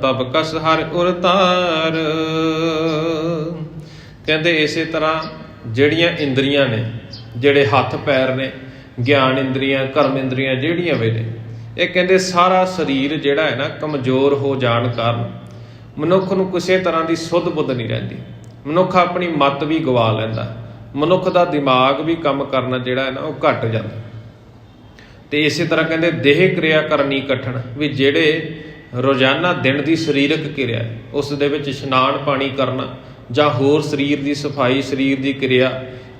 ਤਬ ਕਸ ਹਰਿ ਉਰਤਾਰ। ਕਹਿੰਦੇ ਇਸੇ ਤਰ੍ਹਾਂ ਜਿਹੜੀਆਂ ਇੰਦਰੀਆਂ ਨੇ, ਜਿਹੜੇ ਹੱਥ ਪੈਰ ਨੇ, ਗਿਆਨ ਇੰਦਰੀਆਂ, ਕਰਮ ਇੰਦਰੀਆਂ ਜਿਹੜੀਆਂ ਵੇ ਨੇ, ਇਹ ਕਹਿੰਦੇ ਸਾਰਾ ਸਰੀਰ ਜਿਹੜਾ ਹੈ ਨਾ ਕਮਜ਼ੋਰ ਹੋ ਜਾਣ ਕਾਰਨ ਮਨੁੱਖ ਨੂੰ ਕਿਸੇ ਤਰ੍ਹਾਂ ਦੀ ਸੁੱਧ ਬੁੱਧ ਨਹੀਂ ਰਹਿੰਦੀ। ਮਨੁੱਖ ਆਪਣੀ ਮੱਤ ਵੀ ਗਵਾ ਲੈਂਦਾ, ਮਨੁੱਖ ਦਾ ਦਿਮਾਗ ਵੀ ਕੰਮ ਕਰਨਾ ਜਿਹੜਾ ਹੈ ਨਾ ਉਹ ਘੱਟ ਜਾਂਦਾ। ਤੇ ਇਸੇ ਤਰ੍ਹਾਂ ਕਹਿੰਦੇ ਦੇਹ ਕਿਰਿਆ ਕਰਨੀ ਕਠਨ, ਵੀ ਜਿਹੜੇ ਰੋਜ਼ਾਨਾ ਦਿਨ ਦੀ ਸਰੀਰਕ ਕਿਰਿਆ ਉਸ ਦੇ ਵਿੱਚ ਇਸ਼ਨਾਨ ਪਾਣੀ ਕਰਨਾ ਜਾਂ ਹੋਰ ਸਰੀਰ ਦੀ ਸਫਾਈ, ਸਰੀਰ ਦੀ ਕਿਰਿਆ,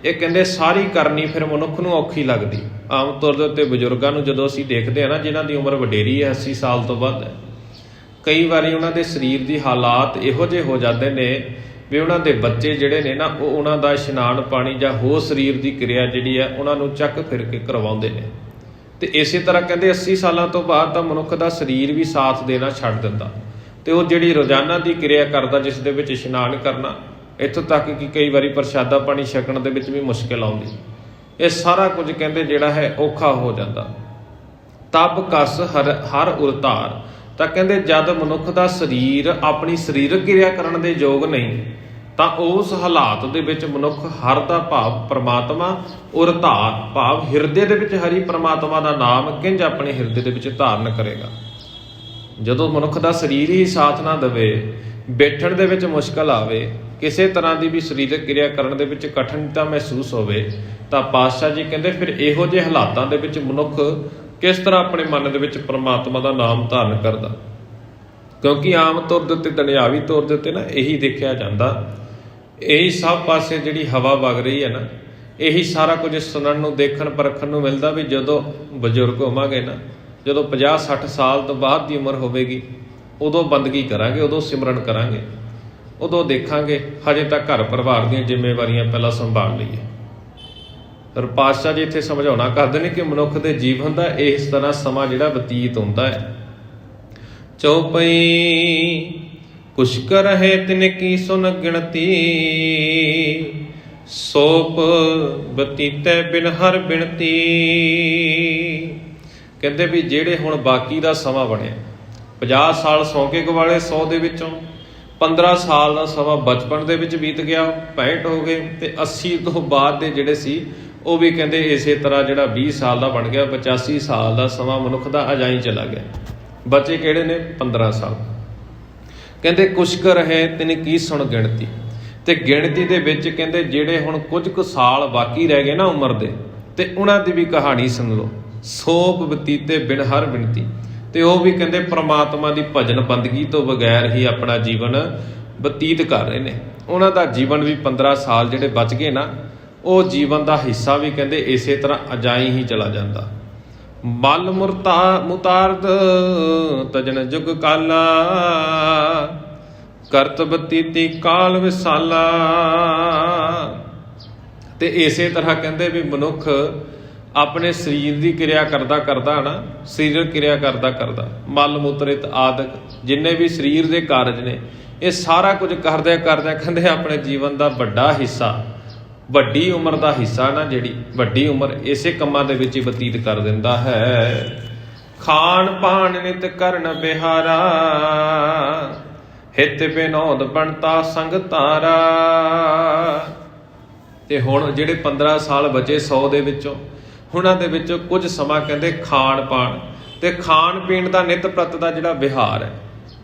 ਇਹ ਕਹਿੰਦੇ ਸਾਰੀ ਕਰਨੀ ਫਿਰ ਮਨੁੱਖ ਨੂੰ ਔਖੀ ਲੱਗਦੀ। ਆਮ ਤੌਰ ਦੇ ਉੱਤੇ ਬਜ਼ੁਰਗਾਂ ਨੂੰ ਜਦੋਂ ਅਸੀਂ ਦੇਖਦੇ ਹਾਂ ਨਾ, ਜਿਨ੍ਹਾਂ ਦੀ ਉਮਰ ਵਡੇਰੀ ਹੈ, 80 ਸਾਲ ਤੋਂ ਵੱਧ ਹੈ, ਕਈ ਵਾਰੀ ਉਹਨਾਂ ਦੇ ਸਰੀਰ ਦੀ ਹਾਲਾਤ ਇਹੋ ਜਿਹੇ ਹੋ ਜਾਂਦੇ ਨੇ ਵੀ ਉਹਨਾਂ ਦੇ ਬੱਚੇ ਜਿਹੜੇ ਨੇ ਨਾ, ਉਹ ਉਹਨਾਂ ਦਾ ਇਸ਼ਨਾਨ ਪਾਣੀ ਜਾਂ ਹੋਰ ਸਰੀਰ ਦੀ ਕਿਰਿਆ ਜਿਹੜੀ ਹੈ ਉਹਨਾਂ ਨੂੰ ਚੱਕ ਫਿਰ ਕੇ ਕਰਵਾਉਂਦੇ ਨੇ। ਤੇ ਇਸੇ ਤਰ੍ਹਾਂ ਕਹਿੰਦੇ 80 ਸਾਲਾਂ ਤੋਂ ਬਾਅਦ ਤਾਂ ਮਨੁੱਖ ਦਾ ਸਰੀਰ ਵੀ ਸਾਥ ਦੇਣਾ ਛੱਡ ਦਿੰਦਾ, ਤੇ ਉਹ ਜਿਹੜੀ ਰੋਜ਼ਾਨਾ ਦੀ ਕਿਰਿਆ ਕਰਦਾ, ਜਿਸ ਦੇ ਵਿੱਚ ਇਸ਼ਨਾਨ ਕਰਨਾ, ਇੱਥੋਂ ਤੱਕ ਕਿ ਕਈ ਵਾਰੀ ਪ੍ਰਸ਼ਾਦਾ ਪਾਣੀ ਛਕਣ ਦੇ ਵਿੱਚ ਵੀ ਮੁਸ਼ਕਿਲ ਆਉਂਦੀ। ਇਹ ਸਾਰਾ ਕੁਝ ਕਹਿੰਦੇ ਜਿਹੜਾ ਹੈ ਔਖਾ ਹੋ ਜਾਂਦਾ। ਤਬ ਕਸ ਹਰ ਉਰਤਾਰ, ਤਾਂ ਕਹਿੰਦੇ ਜਦ ਮਨੁੱਖ ਦਾ ਸਰੀਰ ਆਪਣੀ ਸਰੀਰਕ ਕਿਰਿਆ ਕਰਨ ਦੇ ਯੋਗ ਨਹੀਂ ਤਾਂ ਉਸ ਹਾਲਾਤ ਦੇ ਵਿੱਚ ਮਨੁੱਖ ਹਰ ਦਾ ਭਾਵ ਪ੍ਰਮਾਤਮਾ ਔਰ ਧਾਰ ਭਾਵ ਹਿਰਦੇ ਦੇ ਵਿੱਚ ਹਰੀ ਪ੍ਰਮਾਤਮਾ ਦਾ ਨਾਮ ਕਿੰਝ ਆਪਣੇ ਹਿਰਦੇ ਦੇ ਵਿੱਚ ਧਾਰਨ ਕਰੇਗਾ। ਜਦੋਂ ਮਨੁੱਖ ਦਾ ਸਰੀਰ ਹੀ ਸਾਥ ਨਾ ਦੇਵੇ, ਬੈਠਣ ਦੇ ਵਿੱਚ ਮੁਸ਼ਕਲ ਆਵੇ, ਕਿਸੇ ਤਰ੍ਹਾਂ ਦੀ ਵੀ ਸਰੀਰਕ ਕਿਰਿਆ ਕਰਨ ਦੇ ਵਿੱਚ ਕਠਿਨਤਾ ਮਹਿਸੂਸ ਹੋਵੇ, ਤਾਂ ਪਾਤਸ਼ਾਹ ਜੀ ਕਹਿੰਦੇ ਫਿਰ ਇਹੋ ਜਿਹੇ ਹਾਲਾਤਾਂ ਦੇ ਵਿੱਚ ਮਨੁੱਖ ਕਿਸ ਤਰ੍ਹਾਂ ਆਪਣੇ ਮਨ ਦੇ ਵਿੱਚ ਪ੍ਰਮਾਤਮਾ ਦਾ ਨਾਮ ਧਾਰਨ ਕਰਦਾ। ਕਿਉਂਕਿ ਆਮ ਤੌਰ ਦੇ ਉੱਤੇ ਦੁਨਿਆਵੀ ਤੌਰ ਦੇ ਉੱਤੇ ਨਾ ਇਹੀ ਦੇਖਿਆ ਜਾਂਦਾ, ਇਹੀ ਸਭ ਪਾਸੇ ਜਿਹੜੀ ਹਵਾ ਵਗ ਰਹੀ ਹੈ ਨਾ, ਇਹੀ ਸਾਰਾ ਕੁਝ ਸੁਣਨ ਨੂੰ ਦੇਖਣ ਪਰਖਣ ਨੂੰ ਮਿਲਦਾ ਵੀ ਜਦੋਂ ਬਜ਼ੁਰਗ ਹੋਵਾਂਗੇ ਨਾ, ਜਦੋਂ 50-60 ਸਾਲ ਤੋਂ ਬਾਅਦ ਦੀ ਉਮਰ ਹੋਵੇਗੀ, ਉਦੋਂ ਬੰਦਗੀ ਕਰਾਂਗੇ, ਉਦੋਂ ਸਿਮਰਨ ਕਰਾਂਗੇ, ਉਦੋਂ ਦੇਖਾਂਗੇ। ਹਜੇ ਤੱਕ ਘਰ ਪਰਿਵਾਰ ਦੀਆਂ ਜ਼ਿੰਮੇਵਾਰੀਆਂ ਪਹਿਲਾਂ ਸੰਭਾਲ ਲਈਏ। ਪਰ ਪਾਤਸ਼ਾਹ ਜੀ ਇੱਥੇ ਸਮਝਾਉਣਾ ਕਰਦੇ ਨੇ ਕਿ ਮਨੁੱਖ ਦੇ ਜੀਵਨ ਦਾ ਇਸ ਤਰ੍ਹਾਂ ਸਮਾਂ ਜਿਹੜਾ ਬਤੀਤ ਹੁੰਦਾ ਹੈ। ਚੌਪਈ ਕੁਛ ਕਰਹਿ ਤਿਨ ਕੀ ਸੁਨ ਗਿਣਤੀ, ਸੋਪ ਬਤੀਤੈ ਬਿਨ ਹਰ ਬਿਨਤੀ। ਕਹਿੰਦੇ ਵੀ ਜਿਹੜੇ ਹੁਣ ਬਾਕੀ ਦਾ ਸਮਾਂ ਬਣਿਆ, 50 ਸਾਲ ਸੌਂ ਕੇ ਗਵਾਲੇ 100 ਦੇ ਵਿੱਚੋਂ, 15 ਸਾਲ ਦਾ ਸਮਾਂ ਬਚਪਨ ਦੇ ਵਿੱਚ ਬੀਤ ਗਿਆ, 65 ਹੋ ਗਏ, ਤੇ 80 ਤੋਂ ਬਾਅਦ ਦੇ ਜਿਹੜੇ ਸੀ ਉਹ ਵੀ ਕਹਿੰਦੇ ਇਸੇ ਤਰ੍ਹਾਂ ਜਿਹੜਾ 20 ਸਾਲ ਦਾ ਬਣ ਗਿਆ, 85 ਸਾਲ ਦਾ ਸਮਾਂ ਮਨੁੱਖ ਦਾ ਅਜਾਈਂ ਚਲਾ ਗਿਆ। ਬਚੇ ਕਿਹੜੇ ਨੇ? 15 ਸਾਲ। ਕਹਿੰਦੇ ਕੁਛ ਕਰ ਹੈ ਤਿਨ ਕੀ ਸੁਣ ਗਿਣਤੀ, ਤੇ ਗਿਣਤੀ ਦੇ ਵਿੱਚ ਕਹਿੰਦੇ ਜਿਹੜੇ ਹੁਣ ਕੁਝ ਕੁ ਸਾਲ ਬਾਕੀ ਰਹਿ ਗਏ ਨਾ ਉਮਰ ਦੇ, ਤੇ ਉਹਨਾਂ ਦੀ ਵੀ ਕਹਾਣੀ ਸੁਣ ਲਓ। ਸੋਪ ਬਤੀਤੇ ਬਿਨ ਹਰ ਬਿਨਤੀ, ਤੇ ਉਹ ਵੀ ਕਹਿੰਦੇ ਪ੍ਰਮਾਤਮਾ ਦੀ ਭਜਨ ਬੰਦਗੀ ਤੋਂ ਬਗੈਰ ਹੀ ਆਪਣਾ ਜੀਵਨ ਬਤੀਤ ਕਰ ਰਹੇ ਨੇ। ਉਹਨਾਂ ਦਾ ਜੀਵਨ ਵੀ 15 ਸਾਲ ਜਿਹੜੇ ਬਚ ਗਏ ਨਾ, ਉਹ ਜੀਵਨ ਦਾ ਹਿੱਸਾ ਵੀ ਕਹਿੰਦੇ ਇਸੇ ਤਰ੍ਹਾਂ ਅਜਾਈਂ ਹੀ ਚਲਾ ਜਾਂਦਾ। ਮਲ ਮੁਤਾਰਦ ਤਜਨ ਜੁਗ ਕਾਲਾ, ਕਰਤ ਬਤੀਤੀ ਕਾਲ ਵਿਸਾਲਾ। ਤੇ ਇਸੇ ਤਰ੍ਹਾਂ ਕਹਿੰਦੇ ਵੀ ਮਨੁੱਖ ਆਪਣੇ ਸਰੀਰ ਦੀ ਕਿਰਿਆ ਕਰਦਾ ਕਰਦਾ ਨਾ, ਸਰੀਰਕ ਕਿਰਿਆ ਕਰਦਾ ਕਰਦਾ, ਮਲ ਮੂਤਰਿਤ ਆਦਿਕ ਜਿੰਨੇ ਵੀ ਸਰੀਰ ਦੇ ਕਾਰਜ ਨੇ, ਇਹ ਸਾਰਾ ਕੁਝ ਕਰਦਿਆਂ ਕਰਦਿਆਂ ਕਹਿੰਦੇ ਆਪਣੇ ਜੀਵਨ ਦਾ ਵੱਡਾ ਹਿੱਸਾ, ਵੱਡੀ ਉਮਰ ਦਾ ਹਿੱਸਾ ਨਾ, ਜਿਹੜੀ ਵੱਡੀ ਉਮਰ ਇਸੇ ਕੰਮਾਂ ਦੇ ਵਿੱਚ ਹੀ ਬਤੀਤ ਕਰ ਦਿੰਦਾ ਹੈ। ਖਾਣ ਪਾਣ ਨਿਤ ਕਰਨ ਬਿਹਾਰਾ, ਹਿਤ ਬਿਨੋਦ ਬਣਤਾ ਸੰਗ ਤਾਰਾ। ਤੇ ਹੁਣ ਜਿਹੜੇ 15 ਸਾਲ ਬਚੇ 100 ਦੇ ਵਿੱਚੋਂ, ਉਹਨਾਂ ਦੇ ਵਿੱਚੋਂ ਕੁਝ ਸਮਾਂ ਕਹਿੰਦੇ ਖਾਣ ਪਾਣ, ਤੇ ਖਾਣ ਪੀਣ ਦਾ ਨਿਤ ਪ੍ਰਤ ਦਾ ਜਿਹੜਾ ਵਿਹਾਰ ਹੈ।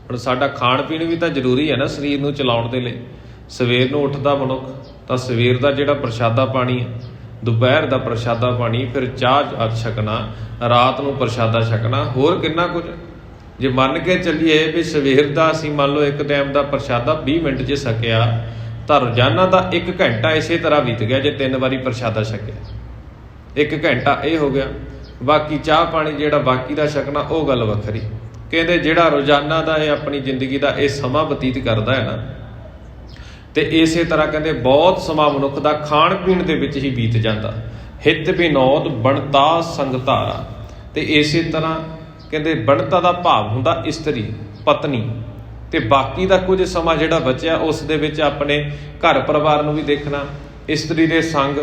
ਹੁਣ ਸਾਡਾ ਖਾਣ ਪੀਣ ਵੀ ਤਾਂ ਜ਼ਰੂਰੀ ਹੈ ਨਾ ਸਰੀਰ ਨੂੰ ਚਲਾਉਣ ਦੇ ਲਈ। ਸਵੇਰ ਨੂੰ ਉੱਠਦਾ ਮਨੁੱਖ ਤਾਂ ਸਵੇਰ ਦਾ ਜਿਹੜਾ ਪ੍ਰਸ਼ਾਦਾ ਪਾਣੀ ਹੈ, ਦੁਪਹਿਰ ਦਾ ਪ੍ਰਸ਼ਾਦਾ ਪਾਣੀ, ਫਿਰ ਚਾਹ ਛਕਣਾ, ਰਾਤ ਨੂੰ ਪ੍ਰਸ਼ਾਦਾ ਛਕਣਾ, ਹੋਰ ਕਿੰਨਾ ਕੁਝ। ਜੇ ਮੰਨ ਕੇ ਚੱਲੀਏ ਵੀ ਸਵੇਰ ਦਾ ਅਸੀਂ ਮੰਨ ਲਓ ਇੱਕ ਟਾਈਮ ਦਾ ਪ੍ਰਸ਼ਾਦਾ 20 ਮਿੰਟ 'ਚ ਛਕਿਆ, ਤਾਂ ਰੋਜ਼ਾਨਾ ਦਾ 1 ਘੰਟਾ ਇਸੇ ਤਰ੍ਹਾਂ ਬੀਤ ਗਿਆ ਜੇ 3 ਵਾਰੀ ਪ੍ਰਸ਼ਾਦਾ ਛਕਿਆ। 1 ਘੰਟਾ ਇਹ ਹੋ ਗਿਆ। ਬਾਕੀ ਚਾਹ ਪਾਣੀ ਜਿਹੜਾ ਬਾਕੀ ਦਾ ਛਕਣਾ ਉਹ ਗੱਲ ਵੱਖਰੀ। ਕਹਿੰਦੇ ਜਿਹੜਾ ਰੋਜ਼ਾਨਾ ਦਾ ਇਹ ਆਪਣੀ ਜ਼ਿੰਦਗੀ ਦਾ ਇਹ ਸਮਾਂ ਬਤੀਤ ਕਰਦਾ ਹੈ ਨਾ, ਤੇ ਇਸੇ ਤਰ੍ਹਾਂ ਕਹਿੰਦੇ ਬਹੁਤ ਸਮਾਂ ਮਨੁੱਖ ਦਾ ਖਾਣ ਪੀਣ ਦੇ ਵਿੱਚ ਹੀ ਬੀਤ ਜਾਂਦਾ। ਹਿਤ ਬਿਨੋਦ ਬਣਤਾ ਸੰਗ ਧਾਰਾ, ਤੇ ਇਸੇ ਤਰ੍ਹਾਂ ਕਹਿੰਦੇ ਬਣਤਾ ਦਾ ਭਾਵ ਹੁੰਦਾ ਇਸਤਰੀ ਪਤਨੀ, ਤੇ ਬਾਕੀ ਦਾ ਕੁਝ ਸਮਾਂ ਜਿਹੜਾ ਬਚਿਆ ਉਸ ਦੇ ਵਿੱਚ ਆਪਣੇ ਘਰ ਪਰਿਵਾਰ ਨੂੰ ਵੀ ਦੇਖਣਾ, ਇਸਤਰੀ ਦੇ ਸੰਗ।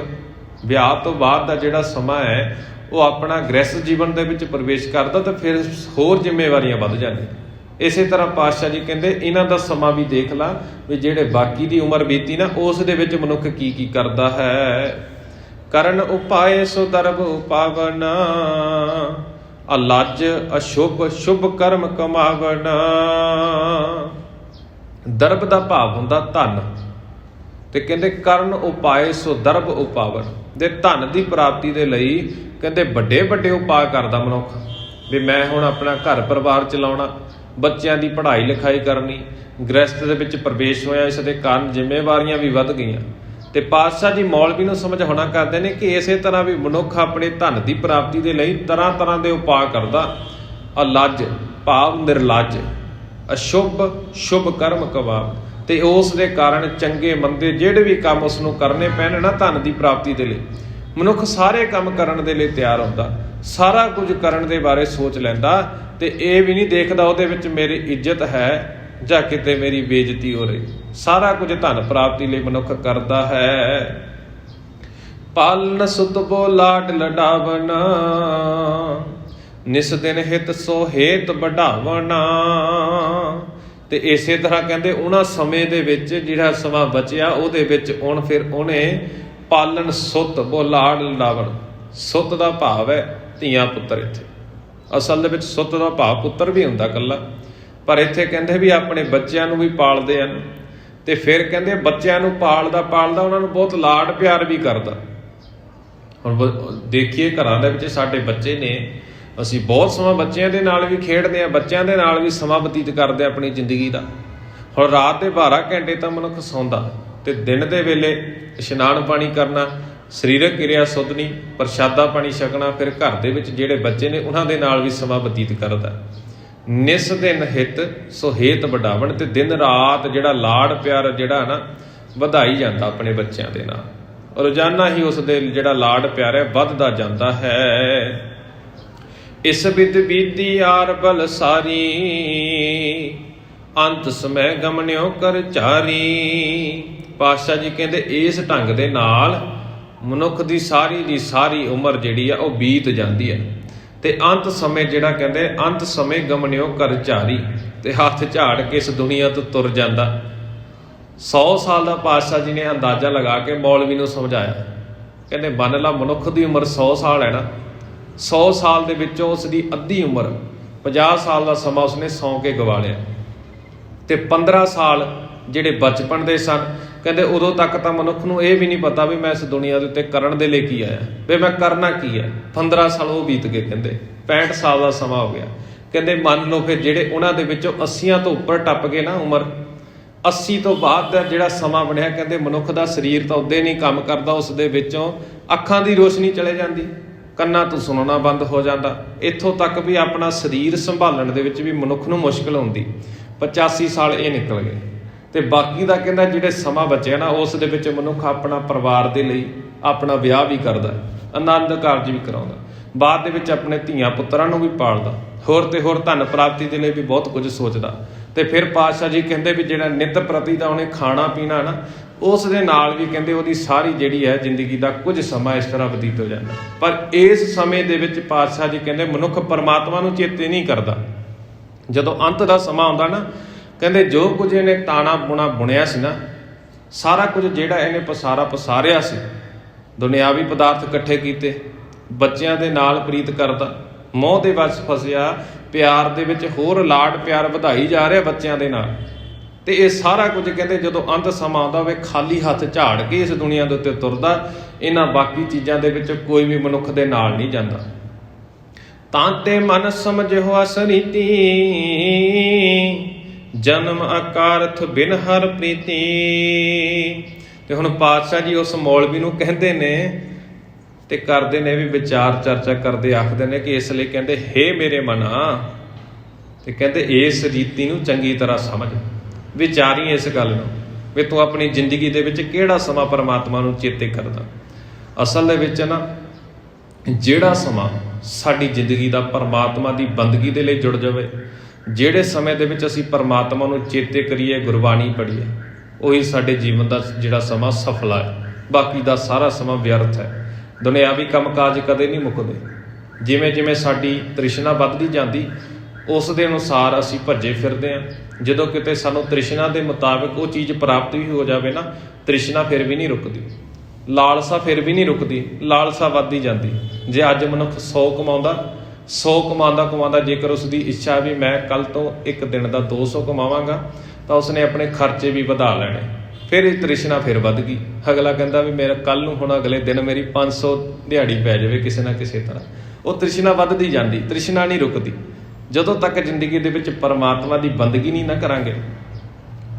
ਵਿਆਹ ਤੋਂ ਬਾਅਦ ਦਾ ਜਿਹੜਾ ਸਮਾਂ ਹੈ ਉਹ ਆਪਣਾ ਗ੍ਰਹਿਸਥ ਜੀਵਨ ਦੇ ਵਿੱਚ ਪ੍ਰਵੇਸ਼ ਕਰਦਾ, ਤਾਂ ਫਿਰ ਹੋਰ ਜ਼ਿੰਮੇਵਾਰੀਆਂ ਵੱਧ ਜਾਂਦੀਆਂ। ਇਸੇ ਤਰ੍ਹਾਂ ਪਾਤਸ਼ਾਹ ਜੀ ਕਹਿੰਦੇ ਇਹਨਾਂ ਦਾ ਸਮਾਂ ਵੀ ਦੇਖ ਲਾ ਵੀ ਜਿਹੜੇ ਬਾਕੀ ਦੀ ਉਮਰ ਬੀਤੀ ਨਾ, ਉਸ ਦੇ ਵਿੱਚ ਮਨੁੱਖ ਕੀ ਕੀ ਕਰਦਾ ਹੈ। ਕਰਨ ਉਪਾਏ ਸੋ ਦਰਬ ਉਪਾਵਨ, ਅਲੱਜ ਅਸ਼ੁਭ ਸ਼ੁਭ ਕਰਮ ਕਮਾਵਨ। ਦਰਬ ਦਾ ਭਾਵ ਹੁੰਦਾ ਧਨ, ਤੇ ਕਹਿੰਦੇ ਕਰਨ ਉਪਾਏ ਸੋ ਦਰਬ ਉਪਾਵਨ, ਦੇ ਧਨ ਦੀ ਪ੍ਰਾਪਤੀ ਦੇ ਲਈ ਕਹਿੰਦੇ ਵੱਡੇ ਵੱਡੇ ਉਪਾਅ ਕਰਦਾ ਮਨੁੱਖ। ਵੀ ਮੈਂ ਹੁਣ ਆਪਣਾ ਘਰ ਪਰਿਵਾਰ ਚਲਾਉਣਾ, ਬੱਚਿਆਂ ਦੀ ਪੜ੍ਹਾਈ ਲਿਖਾਈ ਕਰਨੀ, ਗ੍ਰਹਿਸਥ ਦੇ ਵਿੱਚ ਪ੍ਰਵੇਸ਼ ਹੋਇਆ, ਇਸ ਦੇ ਕਾਰਨ ਜ਼ਿੰਮੇਵਾਰੀਆਂ ਵੀ ਵੱਧ ਗਈਆਂ। ਤੇ ਪਾਤਸ਼ਾਹ ਜੀ ਮੌਲਵੀ ਨੂੰ ਸਮਝਾਉਣਾ ਕਰਦੇ ਨੇ ਕਿ ਇਸੇ ਤਰ੍ਹਾਂ ਵੀ ਮਨੁੱਖ ਆਪਣੇ ਧਨ ਦੀ ਪ੍ਰਾਪਤੀ ਦੇ ਲਈ ਤਰ੍ਹਾਂ ਤਰ੍ਹਾਂ ਦੇ ਉਪਾਅ ਕਰਦਾ। ਅਲੱਜ ਭਾਵ ਨਿਰਲੱਜ, ਅਸ਼ੁਭ ਸ਼ੁਭ ਕਰਮ ਕਮਾਵ, ਤੇ ਉਸ ਦੇ ਕਾਰਨ ਚੰਗੇ ਮੰਦੇ ਜਿਹੜੇ ਵੀ ਕੰਮ ਉਸ ਨੂੰ ਕਰਨੇ ਪੈਣ ਨਾ ਧਨ ਦੀ ਪ੍ਰਾਪਤੀ ਦੇ ਲਈ, ਮਨੁੱਖ ਸਾਰੇ ਕੰਮ ਕਰਨ ਦੇ ਲਈ ਤਿਆਰ ਹੁੰਦਾ, ਸਾਰਾ ਕੁਝ ਕਰਨ ਦੇ ਬਾਰੇ ਸੋਚ ਲੈਂਦਾ, ਤੇ ਇਹ ਵੀ ਨਹੀਂ ਦੇਖਦਾ ਉਹਦੇ ਵਿੱਚ ਮੇਰੀ ਇੱਜ਼ਤ ਹੈ ਜਾਂ ਕਿਤੇ ਮੇਰੀ ਬੇਇੱਜ਼ਤੀ ਹੋ ਰਹੀ। ਸਾਰਾ ਕੁਝ ਧਨ ਪ੍ਰਾਪਤੀ ਲਈ ਮਨੁੱਖ ਕਰਦਾ ਹੈ। ਪਾਲਨ ਸੁਤ ਬੋ ਲਾਡ ਲਡਾਵਨ, ਨਿਸ ਦਿਨ ਹਿਤ ਸੋ ਹੇਤ ਵਡਾਵਣਾ। ਤੇ ਇਸੇ ਤਰ੍ਹਾਂ ਕਹਿੰਦੇ ਉਹਨਾਂ ਸਮੇਂ ਦੇ ਵਿੱਚ ਜਿਹੜਾ ਸਮਾਂ ਬਚਿਆ ਉਹਦੇ ਵਿੱਚ ਹੁਣ ਫਿਰ ਉਹਨੇ ਪਾਲਣ ਸੁੱਤ ਬੋ ਲਾੜ ਲਾਵਣ। ਸੁੱਤ ਦਾ ਭਾਵ ਹੈ ਧੀਆਂ ਪੁੱਤਰ। ਇੱਥੇ ਅਸਲ ਦੇ ਵਿੱਚ ਸੁੱਤ ਦਾ ਭਾਵ ਪੁੱਤਰ ਵੀ ਹੁੰਦਾ ਇਕੱਲਾ, ਪਰ ਇੱਥੇ ਕਹਿੰਦੇ ਵੀ ਆਪਣੇ ਬੱਚਿਆਂ ਨੂੰ ਵੀ ਪਾਲਦੇ ਹਨ। ਤੇ ਫਿਰ ਕਹਿੰਦੇ ਬੱਚਿਆਂ ਨੂੰ ਪਾਲਦਾ ਉਹਨਾਂ ਨੂੰ ਬਹੁਤ ਲਾਡ ਪਿਆਰ ਵੀ ਕਰਦਾ। ਹੁਣ ਦੇਖੀਏ ਘਰਾਂ ਦੇ ਵਿੱਚ ਸਾਡੇ ਬੱਚੇ ਨੇ, ਅਸੀਂ ਬਹੁਤ ਸਮਾਂ ਬੱਚਿਆਂ ਦੇ ਨਾਲ ਵੀ ਖੇਡਦੇ ਹਾਂ, ਬੱਚਿਆਂ ਦੇ ਨਾਲ ਵੀ ਸਮਾਂ ਬਤੀਤ ਕਰਦੇ ਆਪਣੀ ਜ਼ਿੰਦਗੀ ਦਾ। ਹੁਣ ਰਾਤ ਦੇ 12 ਘੰਟੇ ਤਾਂ ਮਨੁੱਖ ਸੌਂਦਾ, ਤੇ ਦਿਨ ਦੇ ਵੇਲੇ ਇਸ਼ਨਾਨ ਪਾਣੀ ਕਰਨਾ, ਸਰੀਰਕ ਕਿਰਿਆ ਸੁਧਨੀ, ਪ੍ਰਸ਼ਾਦਾ ਪਾਣੀ ਛਕਣਾ, ਫਿਰ ਘਰ ਦੇ ਵਿੱਚ ਜਿਹੜੇ ਬੱਚੇ ਨੇ ਉਹਨਾਂ ਦੇ ਨਾਲ ਵੀ ਸਮਾਂ ਬਤੀਤ ਕਰਦਾ। ਨਿਸ ਦਿਨ ਹਿਤ ਸੋ ਹੇਤ ਵਡਾਵਣ। ਤੇ ਦਿਨ ਰਾਤ ਜਿਹੜਾ ਲਾੜ ਪਿਆਰ ਜਿਹੜਾ ਨਾ ਵਧਾਈ ਜਾਂਦਾ ਆਪਣੇ ਬੱਚਿਆਂ ਦੇ ਨਾਲ, ਰੋਜ਼ਾਨਾ ਹੀ ਉਸ ਦੇ ਜਿਹੜਾ ਲਾੜ ਪਿਆਰ ਹੈ ਵੱਧਦਾ ਜਾਂਦਾ ਹੈ। ਇਸ ਬਿਦ ਬੀਤੀ ਆਰ ਬਲ ਸਾਰੀ, ਅੰਤ ਸਮੈ ਗਮਨਿਓ ਕਰ ਚਾਰੀ। ਪਾਤਸ਼ਾਹ ਜੀ ਕਹਿੰਦੇ ਇਸ ਢੰਗ ਦੇ ਨਾਲ ਮਨੁੱਖ ਦੀ ਸਾਰੀ ਉਮਰ ਜਿਹੜੀ ਆ ਉਹ ਬੀਤ ਜਾਂਦੀ ਹੈ। ਤੇ ਅੰਤ ਸਮੇਂ ਜਿਹੜਾ ਕਹਿੰਦੇ ਅੰਤ ਸਮੇਂ ਗਮਨਿਓ ਕਰ ਝਾਰੀ, ਤੇ ਹੱਥ ਝਾੜ ਕੇ ਇਸ ਦੁਨੀਆ ਤੋਂ ਤੁਰ ਜਾਂਦਾ। 100 ਸਾਲ ਦਾ ਪਾਤਸ਼ਾਹ ਜੀ ਨੇ ਅੰਦਾਜ਼ਾ ਲਗਾ ਕੇ ਮੌਲਵੀ ਨੂੰ ਸਮਝਾਇਆ। ਕਹਿੰਦੇ ਮੰਨ ਲਾ ਮਨੁੱਖ ਦੀ ਉਮਰ 100 ਸਾਲ ਹੈ ਨਾ, 100 ਸਾਲ ਦੇ ਵਿੱਚੋਂ ਉਸ ਦੀ ਅੱਧੀ ਉਮਰ 50 ਸਾਲ ਦਾ ਸਮਾਂ ਉਸਨੇ ਸੌਂ ਕੇ ਗਵਾ ਲਿਆ। ਤੇ 15 ਸਾਲ ਜਿਹੜੇ ਬਚਪਨ ਦੇ ਸਨ, ਕਹਿੰਦੇ ਉਦੋਂ ਤੱਕ ਤਾਂ ਮਨੁੱਖ ਨੂੰ ਇਹ ਵੀ ਨਹੀਂ ਪਤਾ ਵੀ ਮੈਂ ਇਸ ਦੁਨੀਆ ਦੇ ਉੱਤੇ ਕਰਨ ਦੇ ਲਈ ਕੀ ਆਇਆ, ਵੀ ਮੈਂ ਕਰਨਾ ਕੀ ਹੈ। 15 ਸਾਲ ਉਹ ਬੀਤ ਗਏ, ਕਹਿੰਦੇ 65 ਸਾਲ ਦਾ ਸਮਾਂ ਹੋ ਗਿਆ। ਕਹਿੰਦੇ ਮੰਨ ਲਓ ਫਿਰ ਜਿਹੜੇ ਉਹਨਾਂ ਦੇ ਵਿੱਚੋਂ 80 ਤੋਂ ਉੱਪਰ ਟੱਪ ਗਏ ਨਾ ਉਮਰ, 80 ਤੋਂ ਬਾਅਦ ਦਾ ਜਿਹੜਾ ਸਮਾਂ ਬਣਿਆ, ਕਹਿੰਦੇ ਮਨੁੱਖ ਦਾ ਸਰੀਰ ਤਾਂ ਉਦੋਂ ਨਹੀਂ ਕੰਮ ਕਰਦਾ, ਉਸ ਦੇ ਵਿੱਚੋਂ ਅੱਖਾਂ ਦੀ ਰੋਸ਼ਨੀ ਚਲੇ ਜਾਂਦੀ, ਕੰਨਾਂ ਤੋਂ ਸੁਣਨਾ ਬੰਦ ਹੋ ਜਾਂਦਾ। ਇੱਥੋਂ ਤੱਕ ਵੀ ਆਪਣਾ ਸਰੀਰ ਸੰਭਾਲਣ ਦੇ ਵਿੱਚ ਵੀ ਮਨੁੱਖ ਨੂੰ ਮੁਸ਼ਕਿਲ ਆਉਂਦੀ। 85 ਸਾਲ ਇਹ ਨਿਕਲ ਗਏ। ਤੇ ਬਾਕੀ ਦਾ ਕਹਿੰਦਾ ਜਿਹੜੇ ਸਮਾਂ ਬਚਿਆ ਨਾ ਉਸ ਦੇ ਵਿੱਚ ਮਨੁੱਖ ਆਪਣਾ ਪਰਿਵਾਰ ਦੇ ਲਈ ਆਪਣਾ ਵਿਆਹ ਵੀ ਕਰਦਾ, ਆਨੰਦ ਕਾਰਜ ਵੀ ਕਰਾਉਂਦਾ, ਬਾਅਦ ਦੇ ਵਿੱਚ ਆਪਣੇ ਧੀਆਂ ਪੁੱਤਰਾਂ ਨੂੰ ਵੀ ਪਾਲਦਾ, ਹੋਰ ਤੇ ਹੋਰ ਧਨ ਪ੍ਰਾਪਤੀ ਦੇ ਲਈ ਵੀ ਬਹੁਤ ਕੁਝ ਸੋਚਦਾ। ਤੇ ਫਿਰ ਪਾਤਸ਼ਾਹ ਜੀ ਕਹਿੰਦੇ ਵੀ ਜਿਹੜਾ ਨਿੱਤ ਪ੍ਰਤੀ ਦਾ ਉਹਨੇ ਖਾਣਾ ਪੀਣਾ ਨਾ, ਉਸ ਦੇ ਨਾਲ ਵੀ ਕਹਿੰਦੇ ਉਹਦੀ ਸਾਰੀ ਜਿਹੜੀ ਹੈ ਜ਼ਿੰਦਗੀ ਦਾ ਕੁਝ ਸਮਾਂ ਇਸ ਤਰ੍ਹਾਂ ਬਤੀਤ ਹੋ ਜਾਂਦਾ। ਪਰ ਇਸ ਸਮੇਂ ਦੇ ਵਿੱਚ ਪਾਤਸ਼ਾਹ ਜੀ ਕਹਿੰਦੇ ਮਨੁੱਖ ਪਰਮਾਤਮਾ ਨੂੰ ਚੇਤੇ ਨਹੀਂ ਕਰਦਾ। ਜਦੋਂ ਅੰਤ ਦਾ ਸਮਾਂ ਆਉਂਦਾ ਨਾ, ਕਹਿੰਦੇ ਜੋ ਕੁਝ ਇਹਨੇ ਤਾਣਾ ਬੁਣਾ ਬੁਣਿਆ ਸੀ ਨਾ, ਸਾਰਾ ਕੁਝ ਜਿਹੜਾ ਇਹਨੇ ਪਸਾਰਿਆ ਸੀ, ਦੁਨਿਆਵੀ ਪਦਾਰਥ ਇਕੱਠੇ ਕੀਤੇ, ਬੱਚਿਆਂ ਦੇ ਨਾਲ ਪ੍ਰੀਤ ਕਰਦਾ, ਮੋਹ ਦੇ ਵਿੱਚ ਫਸਿਆ, ਪਿਆਰ ਦੇ ਵਿੱਚ ਹੋਰ ਲਾਡ ਪਿਆਰ ਵਧਾਈ ਜਾ ਰਿਹਾ ਬੱਚਿਆਂ ਦੇ ਨਾਲ। ਤੇ ਇਹ ਸਾਰਾ ਕੁਝ ਕਹਿੰਦੇ ਜਦੋਂ ਅੰਤ ਸਮਾਂ ਆਉਂਦਾ ਹੋਵੇ, ਖਾਲੀ ਹੱਥ ਝਾੜ ਕੇ ਇਸ ਦੁਨੀਆ ਦੇ ਉੱਤੇ ਤੁਰਦਾ। ਇਹਨਾਂ ਬਾਕੀ ਚੀਜ਼ਾਂ ਦੇ ਵਿੱਚ ਕੋਈ ਵੀ ਮਨੁੱਖ ਦੇ ਨਾਲ ਨਹੀਂ ਜਾਂਦਾ। ਤਾਂ ਤੇ ਮਨ ਸਮਝਿਓ ਅਸਰੀਤੀ, ਜਨਮ ਅਕਾਰਥ ਬਿਨ ਹਰ ਪ੍ਰੀਤੀ। ਤੇ ਹੁਣ ਪਾਤਸ਼ਾਹ ਜੀ ਉਸ ਮੌਲਵੀ ਨੂੰ ਕਹਿੰਦੇ ਨੇ ਤੇ ਕਰਦੇ ਨੇ ਵੀ ਵਿਚਾਰ ਚਰਚਾ ਕਰਦੇ ਆਖਦੇ ਨੇ ਕਿ ਇਸ ਲਈ ਕਹਿੰਦੇ ਹੇ ਮੇਰੇ ਮਨਾ, ਤੇ ਕਹਿੰਦੇ ਇਸ ਰੀਤੀ ਨੂੰ ਚੰਗੀ ਤਰ੍ਹਾਂ ਸਮਝ, ਵਿਚਾਰੀ ਇਸ ਗੱਲ ਨੂੰ ਵੀ ਤੂੰ ਆਪਣੀ ਜ਼ਿੰਦਗੀ ਦੇ ਵਿੱਚ ਕਿਹੜਾ ਸਮਾਂ ਪਰਮਾਤਮਾ ਨੂੰ ਚੇਤੇ ਕਰਦਾ। ਅਸਲ ਦੇ ਵਿੱਚ ਨਾ ਜਿਹੜਾ ਸਮਾਂ ਸਾਡੀ ਜ਼ਿੰਦਗੀ ਦਾ ਪਰਮਾਤਮਾ ਦੀ ਬੰਦਗੀ ਦੇ ਲਈ ਜੁੜ ਜਾਵੇ, ਜਿਹੜੇ ਸਮੇਂ ਦੇ ਵਿੱਚ ਅਸੀਂ ਪਰਮਾਤਮਾ ਨੂੰ ਚੇਤੇ ਕਰੀਏ, ਗੁਰਬਾਣੀ ਪੜ੍ਹੀਏ, ਉਹੀ ਸਾਡੇ ਜੀਵਨ ਦਾ ਜਿਹੜਾ ਸਮਾਂ ਸਫਲ ਹੈ। ਬਾਕੀ ਦਾ ਸਾਰਾ ਸਮਾਂ ਵਿਅਰਥ ਹੈ। ਦੁਨਿਆਵੀ ਕੰਮਕਾਜ ਕਦੇ ਨਹੀਂ ਮੁੱਕਦੇ। ਜਿਵੇਂ ਜਿਵੇਂ ਸਾਡੀ ਤ੍ਰਿਸ਼ਨਾ ਵੱਧਦੀ ਜਾਂਦੀ, ਉਸ ਦੇ ਅਨੁਸਾਰ ਅਸੀਂ ਭੱਜੇ ਫਿਰਦੇ ਹਾਂ। ਜਦੋਂ ਕਿਤੇ ਸਾਨੂੰ ਤ੍ਰਿਸ਼ਨਾ ਦੇ ਮੁਤਾਬਿਕ ਉਹ ਚੀਜ਼ ਪ੍ਰਾਪਤ ਵੀ ਹੋ ਜਾਵੇ ਨਾ, ਤ੍ਰਿਸ਼ਨਾ ਫਿਰ ਵੀ ਨਹੀਂ ਰੁਕਦੀ, ਲਾਲਸਾ ਫਿਰ ਵੀ ਨਹੀਂ ਰੁਕਦੀ, ਲਾਲਸਾ ਵੱਧਦੀ ਜਾਂਦੀ। ਜੇ ਅੱਜ ਮਨੁੱਖ 100 ਕਮਾਉਂਦਾ ਜੇਕਰ ਉਸਦੀ ਇੱਛਾ ਵੀ ਮੈਂ ਕੱਲ ਤੋਂ ਇੱਕ ਦਿਨ ਦਾ 200 ਕਮਾਵਾਂਗਾ, ਤਾਂ ਉਸਨੇ ਆਪਣੇ ਖਰਚੇ ਵੀ ਵਧਾ ਲੈਣੇ। ਫਿਰ ਇਹ ਤ੍ਰਿਸ਼ਨਾ ਫਿਰ ਵੱਧ ਗਈ। ਅਗਲਾ ਕਹਿੰਦਾ ਵੀ ਮੇਰਾ ਕੱਲ ਨੂੰ ਹੁਣ ਅਗਲੇ ਦਿਨ ਮੇਰੀ 500 ਦਿਹਾੜੀ ਪੈ ਜਾਵੇ ਕਿਸੇ ਨਾ ਕਿਸੇ ਤਰ੍ਹਾਂ। ਉਹ ਤ੍ਰਿਸ਼ਨਾ ਵੱਧਦੀ ਜਾਂਦੀ, ਤ੍ਰਿਸ਼ਨਾ ਨਹੀਂ ਰੁਕਦੀ। ਜਦੋਂ ਤੱਕ ਜ਼ਿੰਦਗੀ ਦੇ ਵਿੱਚ ਪਰਮਾਤਮਾ ਦੀ ਬੰਦਗੀ ਨਹੀਂ ਨਾ ਕਰਾਂਗੇ,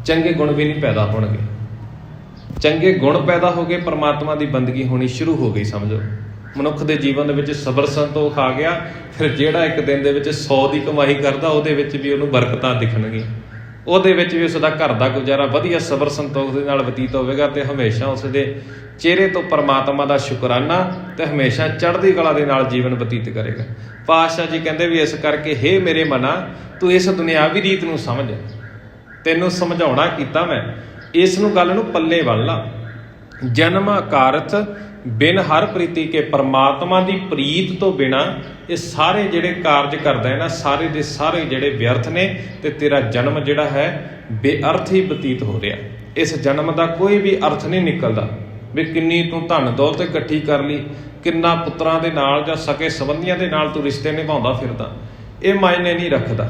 ਚੰਗੇ ਗੁਣ ਵੀ ਨਹੀਂ ਪੈਦਾ ਹੋਣਗੇ। ਚੰਗੇ ਗੁਣ ਪੈਦਾ ਹੋ ਗਏ, ਪਰਮਾਤਮਾ ਦੀ ਬੰਦਗੀ ਹੋਣੀ ਸ਼ੁਰੂ ਹੋ ਗਈ। ਸਮਝੋ ਮਨੁੱਖ ਦੇ ਜੀਵਨ ਦੇ ਵਿੱਚ ਸਬਰ ਸੰਤੋਖ ਆ ਗਿਆ। ਫਿਰ ਜਿਹੜਾ ਇੱਕ ਦਿਨ ਦੇ ਵਿੱਚ 100 ਦੀ ਕਮਾਈ ਕਰਦਾ, ਉਹਦੇ ਵਿੱਚ ਵੀ ਉਹਨੂੰ ਬਰਕਤਾਂ ਦਿਖਣਗੀਆਂ, ਉਹਦੇ ਵਿੱਚ ਵੀ ਉਸਦਾ ਘਰ ਦਾ ਗੁਜ਼ਾਰਾ ਵਧੀਆ ਸਬਰ ਸੰਤੋਖ ਦੇ ਨਾਲ ਬਤੀਤ ਹੋਵੇਗਾ। ਤੇ ਹਮੇਸ਼ਾ ਉਸਦੇ ਚਿਹਰੇ ਤੋਂ ਪਰਮਾਤਮਾ ਦਾ ਸ਼ੁਕਰਾਨਾ ਤੇ ਹਮੇਸ਼ਾ ਚੜ੍ਹਦੀ ਕਲਾ ਦੇ ਨਾਲ ਜੀਵਨ ਬਤੀਤ ਕਰੇਗਾ। ਪਾਤਸ਼ਾਹ ਜੀ ਕਹਿੰਦੇ ਵੀ ਇਸ ਕਰਕੇ ਹੇ ਮੇਰੇ ਮਨਾ, ਤੂੰ ਇਸ ਦੁਨਿਆਵੀ ਰੀਤ ਨੂੰ ਸਮਝ, ਤੈਨੂੰ ਸਮਝਾਉਣਾ ਕੀਤਾ ਮੈਂ, ਇਸ ਨੂੰ ਗੱਲ ਨੂੰ ਪੱਲੇ ਬੰਨ੍ਹ ਲਾ। ਜਨਮ ਅਕਾਰਥ ਬਿਨ ਹਰ ਪ੍ਰੀਤੀ ਕੇ, ਪਰਮਾਤਮਾ ਦੀ ਪ੍ਰੀਤ ਤੋਂ ਬਿਨਾ ਇਹ ਸਾਰੇ ਜਿਹੜੇ ਕਾਰਜ ਕਰਦਾ ਹੈ ਨਾ, ਸਾਰੇ ਦੇ ਸਾਰੇ ਜਿਹੜੇ ਵਿਅਰਥ ਨੇ, ਤੇ ਤੇਰਾ ਜਨਮ ਜਿਹੜਾ ਹੈ ਬੇਅਰਥ ਹੀ ਬਤੀਤ ਹੋ ਰਿਹਾ। ਇਸ ਜਨਮ ਦਾ ਕੋਈ ਵੀ ਅਰਥ ਨਹੀਂ ਨਿਕਲਦਾ ਵੀ ਕਿੰਨੀ ਤੂੰ ਧਨ ਦੌਲਤ ਇਕੱਠੀ ਕਰ ਲਈ, ਕਿੰਨਾ ਪੁੱਤਰਾਂ ਦੇ ਨਾਲ ਜਾਂ ਸਕੇ ਸੰਬੰਧੀਆਂ ਦੇ ਨਾਲ ਤੂੰ ਰਿਸ਼ਤੇ ਨਿਭਾਉਂਦਾ ਫਿਰਦਾ, ਇਹ ਮਾਇਨੇ ਨਹੀਂ ਰੱਖਦਾ।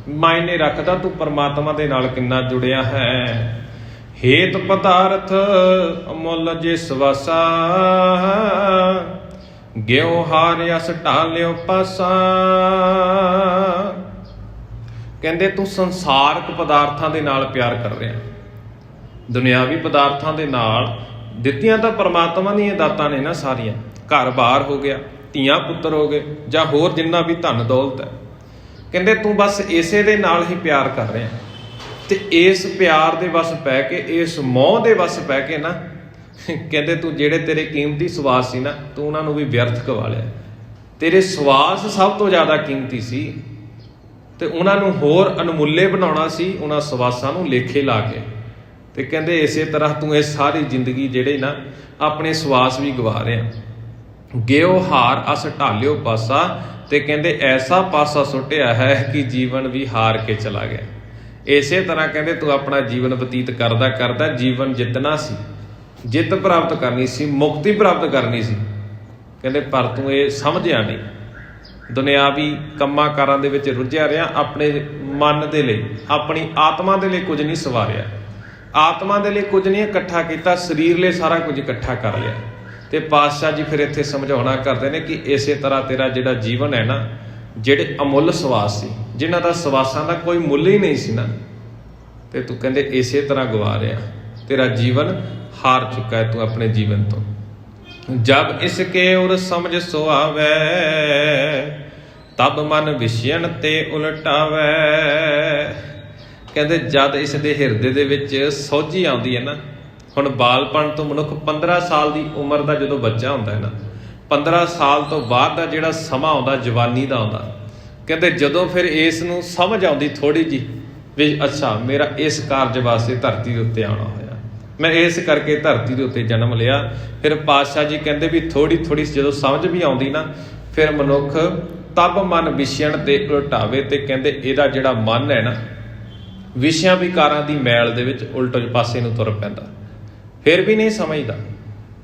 ਮਾਇਨੇ ਰੱਖਦਾ ਤੂੰ ਪਰਮਾਤਮਾ ਦੇ ਨਾਲ ਕਿੰਨਾ ਜੁੜਿਆ ਹੈ। ਹੇਤ ਪਦਾਰਥ ਅਮੁੱਲ ਜਿਸ ਵਾਸਾ, ਗਿਓ ਹਾਰ ਅਸ ਢਾਲਿਓ ਪਾਸਾ। ਕਹਿੰਦੇ ਤੂੰ ਸੰਸਾਰਕ ਪਦਾਰਥਾਂ ਦੇ ਨਾਲ ਪਿਆਰ ਕਰ ਰਿਹਾ, ਦੁਨਿਆਵੀ ਪਦਾਰਥਾਂ ਦੇ ਨਾਲ। ਦਿੱਤੀਆਂ ਤਾਂ ਪਰਮਾਤਮਾ ਦੀਆਂ ਦਾਤਾਂ ਨੇ ਨਾ ਸਾਰੀਆਂ, ਘਰ-ਬਾਰ ਹੋ ਗਿਆ, ਧੀਆਂ ਪੁੱਤਰ ਹੋ ਗਏ, ਜਾਂ ਹੋਰ ਜਿੰਨਾ ਵੀ ਧਨ ਦੌਲਤ ਹੈ। ਕਹਿੰਦੇ ਤੂੰ ਬਸ ਇਸੇ ਦੇ ਨਾਲ ਹੀ ਪਿਆਰ ਕਰ ਰਿਹਾ, ਤੇ ਇਸ ਪਿਆਰ ਦੇ ਵਸ ਪੈ ਕੇ, ਇਸ ਮੋਹ ਦੇ ਵਸ ਪੈ ਕੇ ਨਾ, ਕਹਿੰਦੇ ਤੂੰ ਜਿਹੜੇ ਤੇਰੇ ਕੀਮਤੀ ਸਵਾਸ ਸੀ ਨਾ, ਤੂੰ ਉਹਨਾਂ ਨੂੰ ਵੀ ਵਿਅਰਥ ਗਵਾ ਲਿਆ। ਤੇਰੇ ਸਵਾਸ ਸਭ ਤੋਂ ਜ਼ਿਆਦਾ ਕੀਮਤੀ ਸੀ, ਤੇ ਉਹਨਾਂ ਨੂੰ ਹੋਰ ਅਨਮੁੱਲੇ ਬਣਾਉਣਾ ਸੀ, ਉਹਨਾਂ ਸਵਾਸਾਂ ਨੂੰ ਲੇਖੇ ਲਾ ਕੇ। ਤੇ ਕਹਿੰਦੇ ਇਸੇ ਤਰ੍ਹਾਂ ਤੂੰ ਇਹ ਸਾਰੀ ਜ਼ਿੰਦਗੀ ਜਿਹੜੇ ਨਾ ਆਪਣੇ ਸਵਾਸ ਵੀ ਗਵਾ ਰਿਹਾ। ਗਿਓ ਹਾਰ ਅਸ ਢਾਲਿਓ ਪਾਸਾ, ਤੇ ਕਹਿੰਦੇ ਐਸਾ ਪਾਸਾ ਸੁੱਟਿਆ ਹੈ ਕਿ ਜੀਵਨ ਵੀ ਹਾਰ ਕੇ ਚਲਾ ਗਿਆ। ਇਸੇ ਤਰ੍ਹਾਂ ਕਹਿੰਦੇ ਤੂੰ ਆਪਣਾ ਜੀਵਨ ਬਤੀਤ ਕਰਦਾ ਕਰਦਾ ਜੀਵਨ ਜਿੱਤਣਾ ਸੀ, ਜਿੱਤ ਪ੍ਰਾਪਤ ਕਰਨੀ ਸੀ, ਮੁਕਤੀ ਪ੍ਰਾਪਤ ਕਰਨੀ ਸੀ। ਕਹਿੰਦੇ ਪਰ ਤੂੰ ਇਹ ਸਮਝਿਆ ਨਹੀਂ, ਦੁਨਿਆਵੀ ਕੰਮਾਂ ਕਾਰਾਂ ਦੇ ਵਿੱਚ ਰੁੱਝਿਆ ਰਿਹਾ, ਆਪਣੇ ਮਨ ਦੇ ਲਈ, ਆਪਣੀ ਆਤਮਾ ਦੇ ਲਈ ਕੁਝ ਨਹੀਂ ਸਵਾਰਿਆ, ਆਤਮਾ ਦੇ ਲਈ ਕੁਝ ਨਹੀਂ ਇਕੱਠਾ ਕੀਤਾ, ਸਰੀਰ ਲਈ ਸਾਰਾ ਕੁਝ ਇਕੱਠਾ ਕਰ ਲਿਆ। ਤੇ ਪਾਤਸ਼ਾਹ ਜੀ ਫਿਰ ਇੱਥੇ ਸਮਝਾਉਣਾ ਕਰਦੇ ਨੇ ਕਿ ਇਸੇ ਤਰ੍ਹਾਂ ਤੇਰਾ ਜਿਹੜਾ ਜੀਵਨ ਹੈ ਨਾ, ਜਿਹੜੇ ਅਮੁੱਲ ਸਵਾਸ ਸੀ, ਜਿਨ੍ਹਾਂ ਦਾ ਸਵਾਸਾਂ ਦਾ ਕੋਈ ਮੁੱਲ ਹੀ ਨਹੀਂ ਸੀ ਨਾ, ਤੇ ਤੂੰ ਕਹਿੰਦੇ ਇਸੇ ਤਰ੍ਹਾਂ ਗਵਾ ਰਿਹਾ, ਤੇਰਾ ਜੀਵਨ ਹਾਰ ਚੁੱਕਾ ਹੈ ਤੂੰ ਆਪਣੇ ਜੀਵਨ ਤੋਂ। ਜਬ ਇਸਕੇ ਉਰ ਸਮਝ ਸੁਆਵੈ, ਤਬ ਮਨ ਵਿਸ਼ਯਨ ਤੇ ਉਲਟਾਵੈ। ਕਹਿੰਦੇ ਜਦ ਇਸ ਦੇ ਹਿਰਦੇ ਦੇ ਵਿੱਚ ਸੋਝੀ ਆਉਂਦੀ ਹੈ ਨਾ, ਹੁਣ ਬਾਲਪਣ ਤੋਂ ਮਨੁੱਖ 15 ਸਾਲ ਦੀ ਉਮਰ ਦਾ ਜਦੋਂ ਬੱਚਾ ਹੁੰਦਾ ਹੈ ਨਾ, 15 ਸਾਲ ਤੋਂ ਬਾਅਦ ਦਾ ਜਿਹੜਾ ਸਮਾਂ ਆਉਂਦਾ ਜਵਾਨੀ ਦਾ ਆਉਂਦਾ, ਕਹਿੰਦੇ ਜਦੋਂ ਫਿਰ ਇਸ ਨੂੰ ਸਮਝ ਆਉਂਦੀ ਥੋੜ੍ਹੀ ਜਿਹੀ ਵੀ ਅੱਛਾ ਮੇਰਾ ਇਸ ਕਾਰਜ ਵਾਸਤੇ ਧਰਤੀ ਦੇ ਉੱਤੇ ਆਉਣਾ ਹੋਇਆ, ਮੈਂ ਇਸ ਕਰਕੇ ਧਰਤੀ ਦੇ ਉੱਤੇ ਜਨਮ ਲਿਆ। ਫਿਰ ਪਾਤਸ਼ਾਹ ਜੀ ਕਹਿੰਦੇ ਵੀ ਥੋੜ੍ਹੀ ਥੋੜ੍ਹੀ ਜਦੋਂ ਸਮਝ ਵੀ ਆਉਂਦੀ ਨਾ, ਫਿਰ ਮਨੁੱਖ ਤਬ ਮਨ ਵਿਸ਼ਿਆਣ ਤੇ ਉਲਟਾਵੇ, ਤੇ ਕਹਿੰਦੇ ਇਹਦਾ ਜਿਹੜਾ ਮਨ ਹੈ ਨਾ, ਵਿਸ਼ਿਆਂ ਵਿਕਾਰਾਂ ਦੀ ਮੈਲ ਦੇ ਵਿੱਚ ਉਲਟ ਪਾਸੇ ਨੂੰ ਤੁਰ ਪੈਂਦਾ, ਫਿਰ ਵੀ ਨਹੀਂ ਸਮਝਦਾ।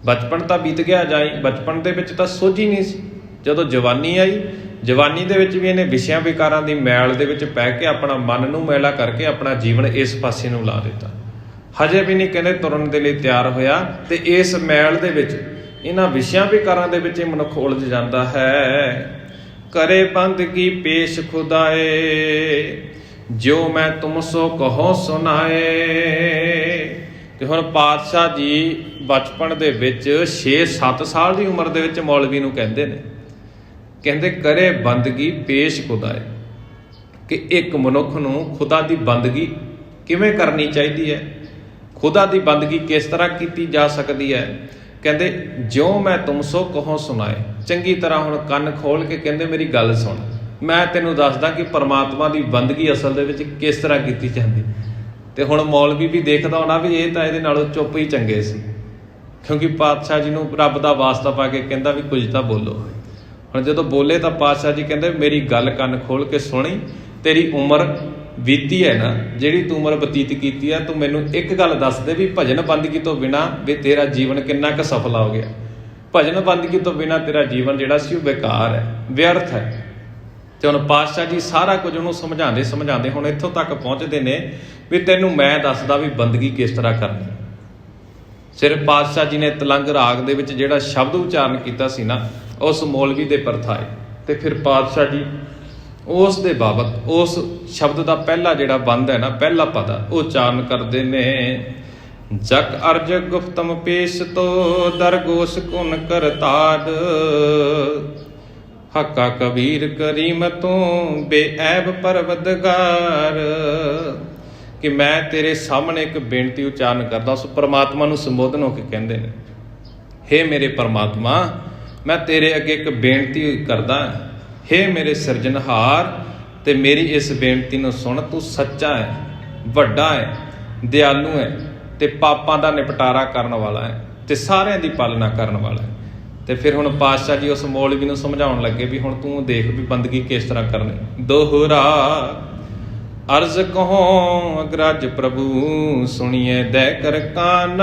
ਬਚਪਨ ਤਾਂ ਬੀਤ ਗਿਆ ਜਾਈ, ਬਚਪਨ ਦੇ ਵਿੱਚ ਤਾਂ ਸੋਝੀ ਨਹੀਂ ਸੀ, ਜਦੋਂ ਜਵਾਨੀ ਆਈ, ਜਵਾਨੀ ਦੇ ਵਿੱਚ ਵੀ ਇਹਨੇ ਵਿਸ਼ਿਆਂ ਵਿਕਾਰਾਂ ਦੀ ਮੈਲ ਦੇ ਵਿੱਚ ਪੈ ਕੇ ਆਪਣਾ ਮਨ ਨੂੰ ਮੈਲਾ ਕਰਕੇ ਆਪਣਾ ਜੀਵਨ ਇਸ ਪਾਸੇ ਨੂੰ ਲਾ ਦਿੱਤਾ। ਹਜੇ ਵੀ ਨਹੀਂ ਕਹਿੰਦੇ ਤੁਰਨ ਦੇ ਲਈ ਤਿਆਰ ਹੋਇਆ, ਤੇ ਇਸ ਮੈਲ ਦੇ ਵਿੱਚ, ਇਹਨਾਂ ਵਿਸ਼ਿਆਂ ਵਿਕਾਰਾਂ ਦੇ ਵਿੱਚ ਇਹ ਮਨੁੱਖ ਉਲਝ ਜਾਂਦਾ ਹੈ। ਕਰੇ ਬੰਦਗੀ ਪੇਸ਼ ਖੁਦਾਏ, ਜੋ ਮੈਂ ਤੁਮ ਸੋ ਕਹੋ ਸੁਨਾਏ। ਤੇ ਹੁਣ ਪਾਤਸ਼ਾਹ ਜੀ ਬਚਪਨ ਦੇ ਵਿੱਚ 6-7 ਸਾਲ ਦੀ ਉਮਰ ਦੇ ਵਿੱਚ ਮੌਲਵੀ ਨੂੰ ਕਹਿੰਦੇ ਨੇ, ਕਹਿੰਦੇ ਕਰੇ ਬੰਦਗੀ ਪੇਸ਼ ਖੁਦਾਏ, ਕਿ ਇੱਕ ਮਨੁੱਖ ਨੂੰ ਖੁਦਾ ਦੀ ਬੰਦਗੀ ਕਿਵੇਂ ਕਰਨੀ ਚਾਹੀਦੀ ਹੈ, ਖੁਦਾ ਦੀ ਬੰਦਗੀ ਕਿਸ ਤਰ੍ਹਾਂ ਕੀਤੀ ਜਾ ਸਕਦੀ ਹੈ। ਕਹਿੰਦੇ ਜਿਉਂ ਮੈਂ ਤੁਮ ਸੋ ਕਹੋ ਸੁਨਾਏ, ਚੰਗੀ ਤਰ੍ਹਾਂ ਹੁਣ ਕੰਨ ਖੋਲ ਕੇ ਕਹਿੰਦੇ ਮੇਰੀ ਗੱਲ ਸੁਣ, ਮੈਂ ਤੈਨੂੰ ਦੱਸਦਾ ਕਿ ਪਰਮਾਤਮਾ ਦੀ ਬੰਦਗੀ ਅਸਲ ਦੇ ਵਿੱਚ ਕਿਸ ਤਰ੍ਹਾਂ ਕੀਤੀ ਜਾਂਦੀ। ਤੇ ਹੁਣ ਮੌਲਵੀ ਵੀ ਦੇਖਦਾ ਹੋਣਾ ਵੀ ਇਹ ਤਾਂ ਇਹਦੇ ਨਾਲੋਂ ਚੁੱਪ ਹੀ ਚੰਗੇ ਸੀ, ਕਿਉਂਕਿ ਪਾਤਸ਼ਾਹ ਜੀ ਨੂੰ ਰੱਬ ਦਾ ਵਾਸਤਾ ਪਾ ਕੇ ਕਹਿੰਦਾ ਵੀ ਕੁਝ ਤਾਂ ਬੋਲੋ। ਹੁਣ ਜਦੋਂ ਬੋਲੇ ਤਾਂ ਪਾਤਸ਼ਾਹ ਜੀ ਕਹਿੰਦੇ ਮੇਰੀ ਗੱਲ ਕੰਨ ਖੋਲ ਕੇ ਸੁਣੀ, ਤੇਰੀ ਉਮਰ ਬੀਤੀ ਹੈ ਨਾ, ਜਿਹੜੀ ਤੂੰ ਉਮਰ ਬਤੀਤ ਕੀਤੀ ਹੈ, ਤੂੰ ਮੈਨੂੰ ਇੱਕ ਗੱਲ ਦੱਸ ਦੇ ਵੀ ਭਜਨ ਬੰਦਗੀ ਤੋਂ ਬਿਨਾਂ ਵੀ ਤੇਰਾ ਜੀਵਨ ਕਿੰਨਾ ਕੁ ਸਫਲ ਹੋ ਗਿਆ। ਭਜਨ ਬੰਦਗੀ ਤੋਂ ਬਿਨਾਂ ਤੇਰਾ ਜੀਵਨ ਜਿਹੜਾ ਸੀ ਉਹ ਬੇਕਾਰ ਹੈ, ਵਿਅਰਥ ਹੈ। ਤੇ ਹੁਣ ਪਾਤਸ਼ਾਹ ਜੀ ਸਾਰਾ ਕੁਝ ਉਹਨੂੰ ਸਮਝਾਉਂਦੇ ਸਮਝਾਉਂਦੇ ਹੁਣ ਇੱਥੋਂ ਤੱਕ ਪਹੁੰਚਦੇ ਨੇ ਵੀ ਤੈਨੂੰ ਮੈਂ ਦੱਸਦਾ ਵੀ ਬੰਦਗੀ ਕਿਸ ਤਰ੍ਹਾਂ ਕਰਨੀ। ਸਿਰਫ ਪਾਤਸ਼ਾਹ ਜੀ ਨੇ ਤਲੰਗ ਰਾਗ ਦੇ ਵਿੱਚ ਜਿਹੜਾ ਸ਼ਬਦ ਉਚਾਰਨ ਕੀਤਾ ਸੀ ਨਾ, ਉਸ ਮੌਲਵੀ ਦੇ ਪਰਥਾਏ, ਤੇ ਫਿਰ ਪਾਤਸ਼ਾਹ ਜੀ ਉਸ ਦੇ ਬਾਬਤ ਉਸ ਸ਼ਬਦ ਦਾ ਪਹਿਲਾ ਜਿਹੜਾ ਬੰਦ ਹੈ ਨਾ, ਪਹਿਲਾ ਪਦ ਉਹ ਉਚਾਰਨ ਕਰਦੇ ਨੇ। ਜਕ ਅਰਜ ਗੁਫਤਮ ਪੇਸ਼ ਤੋ ਦਰਗੋਸ਼ ਕੁਨ ਕਰਤਾੜ, ਹੱਕਾ ਕਬੀਰ ਕਰੀਮ ਤੂੰ ਬੇਐਬ ਪਰਵਦਗਾਰ। ਕਿ ਮੈਂ ਤੇਰੇ ਸਾਹਮਣੇ ਇੱਕ ਬੇਨਤੀ ਉਚਾਰਨ ਕਰਦਾ, ਉਸ ਪਰਮਾਤਮਾ ਨੂੰ ਸੰਬੋਧਨ ਹੋ ਕੇ ਕਹਿੰਦੇ ਨੇ, ਹੇ ਮੇਰੇ ਪਰਮਾਤਮਾ, ਮੈਂ ਤੇਰੇ ਅੱਗੇ ਇੱਕ ਬੇਨਤੀ ਕਰਦਾ, ਹੇ ਮੇਰੇ ਸਿਰਜਣਹਾਰ, ਤੇ ਮੇਰੀ ਇਸ ਬੇਨਤੀ ਨੂੰ ਸੁਣ। ਤੂੰ ਸੱਚਾ ਹੈ, ਵੱਡਾ ਹੈ, ਦਿਆਲੂ ਹੈ, ਤੇ ਪਾਪਾਂ ਦਾ ਨਿਪਟਾਰਾ ਕਰਨ ਵਾਲਾ ਹੈ। ਤੇ ਸਾਰਿਆਂ ਦੀ ਪਾਲਣਾ ਕਰਨ ਵਾਲਾ ਹੈ। ਤੇ ਫਿਰ ਹੁਣ ਪਾਤਸ਼ਾਹ ਜੀ ਉਸ ਮੌਲਵੀ ਨੂੰ ਸਮਝਾਉਣ ਲੱਗੇ ਵੀ ਹੁਣ ਤੂੰ ਦੇਖ ਵੀ ਬੰਦਗੀ ਕਿਸ ਤਰ੍ਹਾਂ ਕਰਨੀ। ਦੋਹਰਾ ਅਰਜ਼ ਕਹੋ ਅਗਰਜ ਪ੍ਰਭੂ ਸੁਣੀਏ ਦੈ ਕਰ ਕਾਨ,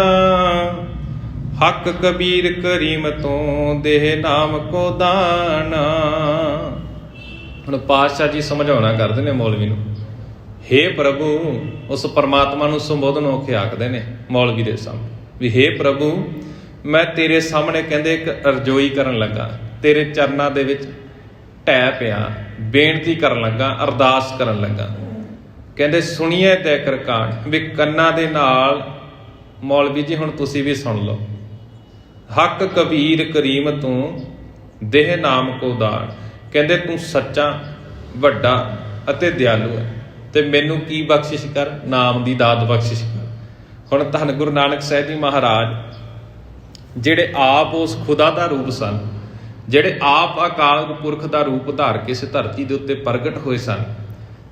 ਹੱਕ ਕਬੀਰ ਕਰੀਮ ਤੋਂ ਦੇਹ ਨਾਮ ਕੋ ਦਾਨ। ਹੁਣ ਪਾਤਸ਼ਾਹ ਜੀ ਸਮਝਾਉਣਾ ਕਰਦੇ ਨੇ ਮੌਲਵੀ ਨੂੰ, ਹੇ ਪ੍ਰਭੂ, ਉਸ ਪਰਮਾਤਮਾ ਨੂੰ ਸੰਬੋਧਨ ਹੋ ਕੇ ਆਖਦੇ ਨੇ ਮੌਲਵੀ ਦੇ ਸਾਹਮਣੇ ਵੀ ਹੇ ਪ੍ਰਭੂ, ਮੈਂ ਤੇਰੇ ਸਾਹਮਣੇ ਕਹਿੰਦੇ ਇੱਕ ਅਰਜ਼ੋਈ ਕਰਨ ਲੱਗਾ, ਤੇਰੇ ਚਰਨਾਂ ਦੇ ਵਿੱਚ ਢਹਿ ਪਿਆ, ਬੇਨਤੀ ਕਰਨ ਲੱਗਾ, ਅਰਦਾਸ ਕਰਨ ਲੱਗਾ। ਕਹਿੰਦੇ ਸੁਣੀਏ ਤੈ ਕਰ ਕਾਣ, ਵੀ ਕੰਨਾਂ ਦੇ ਨਾਲ ਮੌਲਵੀ ਜੀ ਹੁਣ ਤੁਸੀਂ ਵੀ ਸੁਣ ਲਓ। ਹੱਕ ਕਬੀਰ ਕਰੀਮ ਤੂੰ ਦੇਹ ਨਾਮ ਕੋ ਦਾਨ, ਕਹਿੰਦੇ ਤੂੰ ਸੱਚਾ, ਵੱਡਾ ਅਤੇ ਦਿਆਲੂ ਹੈ, ਤੇ ਮੈਨੂੰ ਕੀ ਬਖਸ਼ਿਸ਼ ਕਰ, ਨਾਮ ਦੀ ਦਾਤ ਬਖਸ਼ਿਸ਼ ਕਰ। ਹੁਣ ਧੰਨ ਗੁਰੂ ਨਾਨਕ ਸਾਹਿਬ ਜੀ ਮਹਾਰਾਜ ਜਿਹੜੇ ਆਪ ਉਸ ਖੁਦਾ ਦਾ ਰੂਪ ਸਨ, ਜਿਹੜੇ ਆਪ ਅਕਾਲ ਪੁਰਖ ਦਾ ਰੂਪ ਧਾਰ ਕੇ ਇਸ ਧਰਤੀ ਦੇ ਉੱਤੇ ਪ੍ਰਗਟ ਹੋਏ ਸਨ,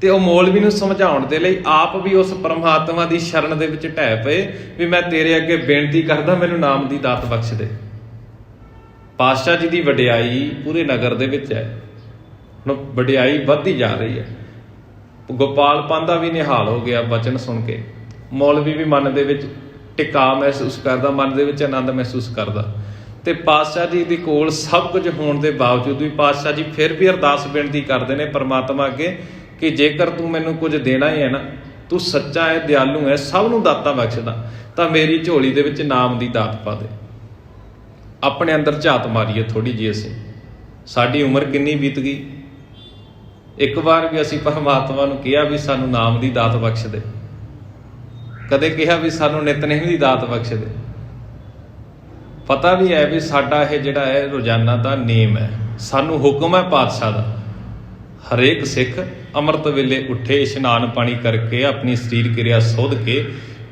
ਤੇ ਉਹ ਮੌਲਵੀ ਨੂੰ ਸਮਝਾਉਣ ਦੇ ਲਈ ਆਪ ਵੀ ਉਸ ਪਰਮਾਤਮਾ ਦੀ ਸ਼ਰਨ ਦੇ ਵਿੱਚ ਢਹਿ ਪਏ ਵੀ ਮੈਂ ਤੇਰੇ ਅੱਗੇ ਬੇਨਤੀ ਕਰਦਾ, ਮੈਨੂੰ ਨਾਮ ਦੀ ਦਾਤ ਬਖਸ਼ ਦੇ। ਪਾਤਸ਼ਾਹ ਜੀ ਦੀ ਵਡਿਆਈ ਪੂਰੇ ਨਗਰ ਦੇ ਵਿੱਚ ਹੈ। ਹੁਣ ਵਡਿਆਈ ਵੱਧਦੀ ਜਾ ਰਹੀ ਹੈ। ਗੋਪਾਲ ਪਾਂਧਾ ਵੀ ਨਿਹਾਲ ਹੋ ਗਿਆ ਬਚਨ ਸੁਣ ਕੇ, ਮੌਲਵੀ ਵੀ ਮਨ ਦੇ ਵਿੱਚ ਟਿਕਾ ਮਹਿਸੂਸ ਕਰਦਾ, ਮਨ ਦੇ ਵਿੱਚ ਆਨੰਦ ਮਹਿਸੂਸ ਕਰਦਾ। ਤੇ ਪਾਤਸ਼ਾਹ ਜੀ ਦੇ ਕੋਲ ਸਭ ਕੁਝ ਹੋਣ ਦੇ ਬਾਵਜੂਦ ਵੀ ਪਾਤਸ਼ਾਹ ਜੀ ਫਿਰ ਵੀ ਅਰਦਾਸ ਬੇਨਤੀ ਕਰਦੇ ਨੇ ਪਰਮਾਤਮਾ ਅੱਗੇ ਕਿ ਜੇਕਰ ਤੂੰ ਮੈਨੂੰ ਕੁਝ ਦੇਣਾ ਹੀ ਹੈ ਨਾ, ਤੂੰ ਸੱਚਾ ਹੈ, ਦਿਆਲੂ ਹੈ, ਸਭ ਨੂੰ ਦਾਤਾਂ ਬਖਸ਼ਦਾ, ਤਾਂ ਮੇਰੀ ਝੋਲੀ ਦੇ ਵਿੱਚ ਨਾਮ ਦੀ ਦਾਤ ਪਾ ਦੇ। ਆਪਣੇ ਅੰਦਰ ਝਾਤ ਮਾਰੀਏ ਥੋੜੀ ਜਿਹੀ ਅਸੀਂ, ਸਾਡੀ ਉਮਰ ਕਿੰਨੀ ਬੀਤ ਗਈ। ਇੱਕ ਵਾਰ ਵੀ ਅਸੀਂ ਪਰਮਾਤਮਾ ਨੂੰ ਕਿਹਾ ਵੀ ਸਾਨੂੰ ਨਾਮ ਦੀ ਦਾਤ ਬਖਸ਼ ਦੇ? ਕਦੇ ਕਿਹਾ ਵੀ ਸਾਨੂੰ ਨਿਤਨੇਮ ਦੀ ਦਾਤ ਬਖਸ਼ ਦੇ? ਪਤਾ ਵੀ ਹੈ ਵੀ ਸਾਡਾ ਇਹ ਜਿਹੜਾ ਹੈ ਰੋਜ਼ਾਨਾ ਦਾ ਨੇਮ ਹੈ, ਸਾਨੂੰ ਹੁਕਮ ਹੈ ਪਾਤਸ਼ਾਹ ਦਾ, ਹਰੇਕ ਸਿੱਖ ਅੰਮ੍ਰਿਤ ਵੇਲੇ ਉੱਠੇ, ਇਸ਼ਨਾਨ ਪਾਣੀ ਕਰਕੇ ਆਪਣੀ ਸਰੀਰ ਕਿਰਿਆ ਸੋਧ ਕੇ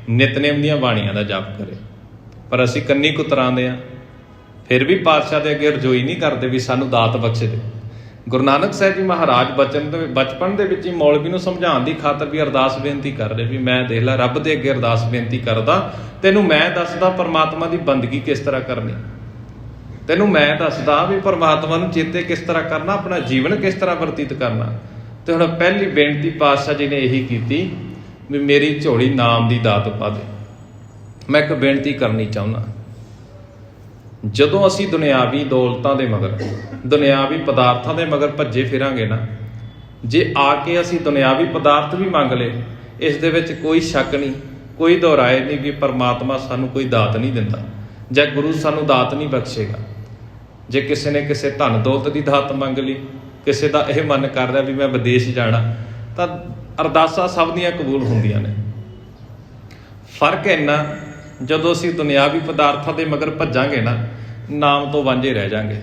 ਨਿਤਨੇਮ ਦੀਆਂ ਬਾਣੀਆਂ ਦਾ ਜਪ ਕਰੇ। ਪਰ ਅਸੀਂ ਕੰਨੀ ਕੁਤਰਾਉਂਦੇ ਹਾਂ, ਫਿਰ ਵੀ ਪਾਤਸ਼ਾਹ ਦੇ ਅੱਗੇ ਰਜੋਈ ਨਹੀਂ ਕਰਦੇ ਵੀ ਸਾਨੂੰ ਦਾਤ ਬਖਸ਼ ਦੇ। ਗੁਰੂ ਨਾਨਕ ਸਾਹਿਬ ਜੀ ਮਹਾਰਾਜ ਬਚਪਨ ਦੇ ਵਿੱਚ ਹੀ ਮੌਲਵੀ ਨੂੰ ਸਮਝਾਉਣ ਦੀ ਖਾਤਰ ਵੀ ਅਰਦਾਸ ਬੇਨਤੀ ਕਰ ਰਹੇ ਵੀ ਮੈਂ ਦੇਖ ਲੈ ਰੱਬ ਦੇ ਅੱਗੇ ਅਰਦਾਸ ਬੇਨਤੀ ਕਰਦਾ, ਤੈਨੂੰ ਮੈਂ ਦੱਸਦਾ ਪਰਮਾਤਮਾ ਦੀ ਬੰਦਗੀ ਕਿਸ ਤਰ੍ਹਾਂ ਕਰਨੀ, ਤੈਨੂੰ ਮੈਂ ਦੱਸਦਾ ਵੀ ਪਰਮਾਤਮਾ ਨੂੰ ਚੇਤੇ ਕਿਸ ਤਰ੍ਹਾਂ ਕਰਨਾ, ਆਪਣਾ ਜੀਵਨ ਕਿਸ ਤਰ੍ਹਾਂ ਬਤੀਤ ਕਰਨਾ। ਤੇ ਹੁਣ ਪਹਿਲੀ ਬੇਨਤੀ ਪਾਤਸ਼ਾਹ ਜੀ ਨੇ ਇਹੀ ਕੀਤੀ ਵੀ ਮੇਰੀ ਝੋਲੀ ਨਾਮ ਦੀ ਦਾਤ ਪਾ ਦੇ। ਮੈਂ ਇੱਕ ਬੇਨਤੀ ਕਰਨੀ ਚਾਹੁੰਦਾ, ਜਦੋਂ ਅਸੀਂ ਦੁਨਿਆਵੀ ਦੌਲਤਾਂ ਦੇ ਮਗਰ, ਦੁਨਿਆਵੀ ਪਦਾਰਥਾਂ ਦੇ ਮਗਰ ਭੱਜੇ ਫਿਰਾਂਗੇ ਨਾ, ਜੇ ਆ ਕੇ ਅਸੀਂ ਦੁਨਿਆਵੀ ਪਦਾਰਥ ਵੀ ਮੰਗ ਲਏ, ਇਸ ਦੇ ਵਿੱਚ ਕੋਈ ਸ਼ੱਕ ਨਹੀਂ, ਕੋਈ ਦੁਹਰਾਏ ਨਹੀਂ ਵੀ ਪਰਮਾਤਮਾ ਸਾਨੂੰ ਕੋਈ ਦਾਤ ਨਹੀਂ ਦਿੰਦਾ ਜਾਂ ਗੁਰੂ ਸਾਨੂੰ ਦਾਤ ਨਹੀਂ ਬਖਸ਼ੇਗਾ। ਜੇ ਕਿਸੇ ਨੇ ਕਿਸੇ ਧਨ ਦੌਲਤ ਦੀ ਦਾਤ ਮੰਗ ਲਈ, ਕਿਸੇ ਦਾ ਇਹ ਮਨ ਕਰ ਰਿਹਾ ਵੀ ਮੈਂ ਵਿਦੇਸ਼ ਜਾਣਾ, ਤਾਂ ਅਰਦਾਸਾਂ ਸਭ ਦੀਆਂ ਕਬੂਲ ਹੁੰਦੀਆਂ ਨੇ। ਫਰਕ ਇੰਨਾ, ਜਦੋਂ ਅਸੀਂ ਦੁਨਿਆਵੀ ਪਦਾਰਥਾਂ ਦੇ ਮਗਰ ਭੱਜਾਂਗੇ ਨਾ, ਨਾਮ ਤੋਂ ਵਾਂਝੇ ਰਹਿ ਜਾਾਂਗੇ।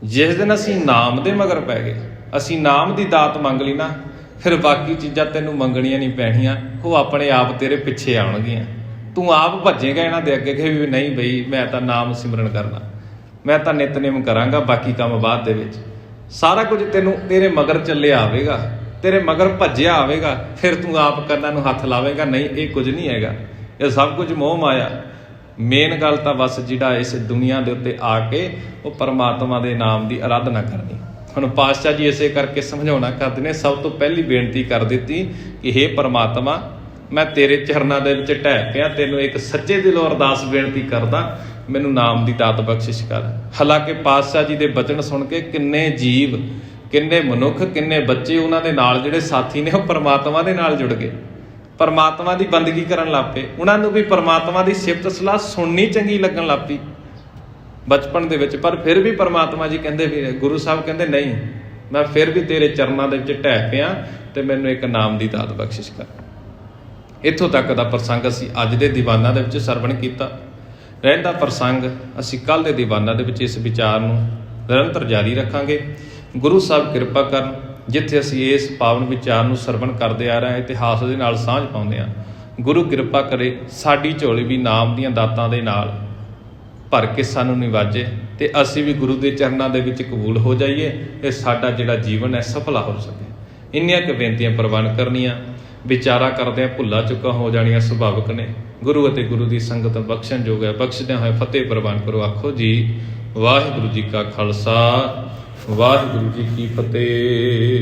ਜਿਸ ਦਿਨ ਅਸੀਂ ਨਾਮ ਦੇ ਮਗਰ ਪੈ ਗਏ, ਅਸੀਂ ਨਾਮ ਦੀ ਦਾਤ ਮੰਗ ਲਈ ਨਾ, ਫਿਰ ਬਾਕੀ ਚੀਜ਼ਾਂ ਤੈਨੂੰ ਮੰਗਣੀਆਂ ਨਹੀਂ ਪੈਣੀਆਂ, ਉਹ ਆਪਣੇ ਆਪ ਤੇਰੇ ਪਿੱਛੇ ਆਉਣਗੀਆਂ। ਤੂੰ ਆਪ ਭੱਜੇਗਾ ਇਹਨਾਂ ਦੇ ਅੱਗੇ ਕਿ ਵੀ ਨਹੀਂ ਬਈ ਮੈਂ ਤਾਂ ਨਾਮ ਸਿਮਰਨ ਕਰਨਾ, ਮੈਂ ਤਾਂ ਨਿਤਨੇਮ ਕਰਾਂਗਾ, ਬਾਕੀ ਕੰਮ ਬਾਅਦ ਦੇ ਵਿੱਚ। ਸਾਰਾ ਕੁਝ ਤੈਨੂੰ ਤੇਰੇ ਮਗਰ ਚੱਲਿਆ ਆਵੇਗਾ, ਤੇਰੇ ਮਗਰ ਭੱਜਿਆ ਆਵੇਗਾ, ਫਿਰ ਤੂੰ ਆਪ ਕੰਨਾਂ ਨੂੰ ਹੱਥ ਲਾਵੇਂਗਾ, ਨਹੀਂ ਇਹ ਕੁਝ ਨਹੀਂ ਹੈਗਾ, ਇਹ ਸਭ ਕੁਝ ਮੋਹ ਮਾਇਆ। ਮੇਨ ਗੱਲ ਤਾਂ ਬਸ ਜਿਹੜਾ ਇਸ ਦੁਨੀਆ ਦੇ ਉੱਤੇ ਆ ਕੇ ਉਹ ਪਰਮਾਤਮਾ ਦੇ ਨਾਮ ਦੀ ਆਰਾਧਨਾ ਕਰਨੀ। ਹੁਣ ਪਾਤਸ਼ਾਹ ਜੀ ਇਸੇ ਕਰਕੇ ਸਮਝਾਉਣਾ ਕਰਦੇ ਨੇ, ਸਭ ਤੋਂ ਪਹਿਲੀ ਬੇਨਤੀ ਕਰ ਦਿੱਤੀ ਕਿ ਹੇ ਪਰਮਾਤਮਾ, ਮੈਂ ਤੇਰੇ ਚਰਨਾਂ ਦੇ ਵਿੱਚ ਢਹਿ ਪਿਆ, ਤੈਨੂੰ ਇੱਕ ਸੱਚੇ ਦਿਲੋਂ ਅਰਦਾਸ ਬੇਨਤੀ ਕਰਦਾ, ਮੈਨੂੰ ਨਾਮ ਦੀ ਦਾਤ ਬਖਸ਼ਿਸ਼ ਕਰ। ਹਾਲਾਂਕਿ ਪਾਤਸ਼ਾਹ ਜੀ ਦੇ ਬਚਨ ਸੁਣ ਕੇ ਕਿੰਨੇ ਜੀਵ, ਕਿੰਨੇ ਮਨੁੱਖ, ਕਿੰਨੇ ਬੱਚੇ ਉਹਨਾਂ ਦੇ ਨਾਲ ਜਿਹੜੇ ਸਾਥੀ ਨੇ ਉਹ ਪਰਮਾਤਮਾ ਦੇ ਨਾਲ ਜੁੜ ਗਏ, ਪਰਮਾਤਮਾ ਦੀ ਬੰਦਗੀ ਕਰਨ ਲੱਗ ਪਏ। ਉਹਨਾਂ ਨੂੰ ਵੀ ਪਰਮਾਤਮਾ ਦੀ ਸਿਫਤ ਸਲਾਹ ਸੁਣਨੀ ਚੰਗੀ ਲੱਗਣ ਲੱਗ ਪਈ ਬਚਪਨ ਦੇ ਵਿੱਚ। ਪਰ ਫਿਰ ਵੀ ਪਰਮਾਤਮਾ ਜੀ ਕਹਿੰਦੇ ਵੀ, ਗੁਰੂ ਸਾਹਿਬ ਕਹਿੰਦੇ ਨਹੀਂ, ਮੈਂ ਫਿਰ ਵੀ ਤੇਰੇ ਚਰਨਾਂ ਦੇ ਵਿੱਚ ਢਹਿ ਪਿਆ ਤੇ ਮੈਨੂੰ ਇੱਕ ਨਾਮ ਦੀ ਦਾਤ ਬਖਸ਼ਿਸ਼ ਕਰ। ਇੱਥੋਂ ਤੱਕ ਦਾ ਪ੍ਰਸੰਗ ਅਸੀਂ ਅੱਜ ਦੇ ਦੀਵਾਨਾਂ ਦੇ ਵਿੱਚ ਸਰਵਣ ਕੀਤਾ। ਰਹਿੰਦਾ ਪ੍ਰਸੰਗ ਅਸੀਂ ਕੱਲ੍ਹ ਦੇ ਦੀਵਾਨਾਂ ਦੇ ਵਿੱਚ ਇਸ ਵਿਚਾਰ ਨੂੰ ਨਿਰੰਤਰ ਜਾਰੀ ਰੱਖਾਂਗੇ। ਗੁਰੂ ਸਾਹਿਬ ਕਿਰਪਾ ਕਰਨ, ਜਿੱਥੇ ਅਸੀਂ ਇਸ ਪਾਵਨ ਵਿਚਾਰ ਨੂੰ ਸਰਵਣ ਕਰਦੇ ਆ ਰਹੇ ਹਾਂ, ਇਤਿਹਾਸ ਦੇ ਨਾਲ ਸਾਂਝ ਪਾਉਂਦੇ ਹਾਂ, ਗੁਰੂ ਕਿਰਪਾ ਕਰੇ ਸਾਡੀ ਝੋਲੀ ਵੀ ਨਾਮ ਦੀਆਂ ਦਾਤਾਂ ਦੇ ਨਾਲ ਭਰ ਕੇ ਸਾਨੂੰ ਨਿਵਾਜੇ ਤੇ ਅਸੀਂ ਵੀ ਗੁਰੂ ਦੇ ਚਰਨਾਂ ਦੇ ਵਿੱਚ ਕਬੂਲ ਹੋ ਜਾਈਏ, ਤੇ ਸਾਡਾ ਜਿਹੜਾ ਜੀਵਨ ਹੈ ਸਫਲਾ ਹੋ ਸਕੇ। ਇੰਨੀਆਂ ਕੁ ਬੇਨਤੀਆਂ ਪ੍ਰਵਾਨ ਕਰਨੀਆਂ। ਵਿਚਾਰਾ ਕਰਦਿਆਂ ਭੁੱਲਾ ਚੁੱਕਾ ਹੋ ਜਾਣੀਆਂ ਸੁਭਾਵਿਕ ਨੇ। ਗੁਰੂ ਅਤੇ ਗੁਰੂ ਦੀ ਸੰਗਤ ਬਖਸ਼ਣਯੋਗ ਹੈ। ਬਖਸ਼ਦਿਆਂ ਹੋਏ ਫਤਿਹ ਪ੍ਰਵਾਨ ਕਰੋ। ਆਖੋ ਜੀ ਵਾਹਿਗੁਰੂ ਜੀ ਕਾ ਖਾਲਸਾ, ਵਾਹਿਗੁਰੂ ਜੀ ਕੀ ਫਤਿਹ।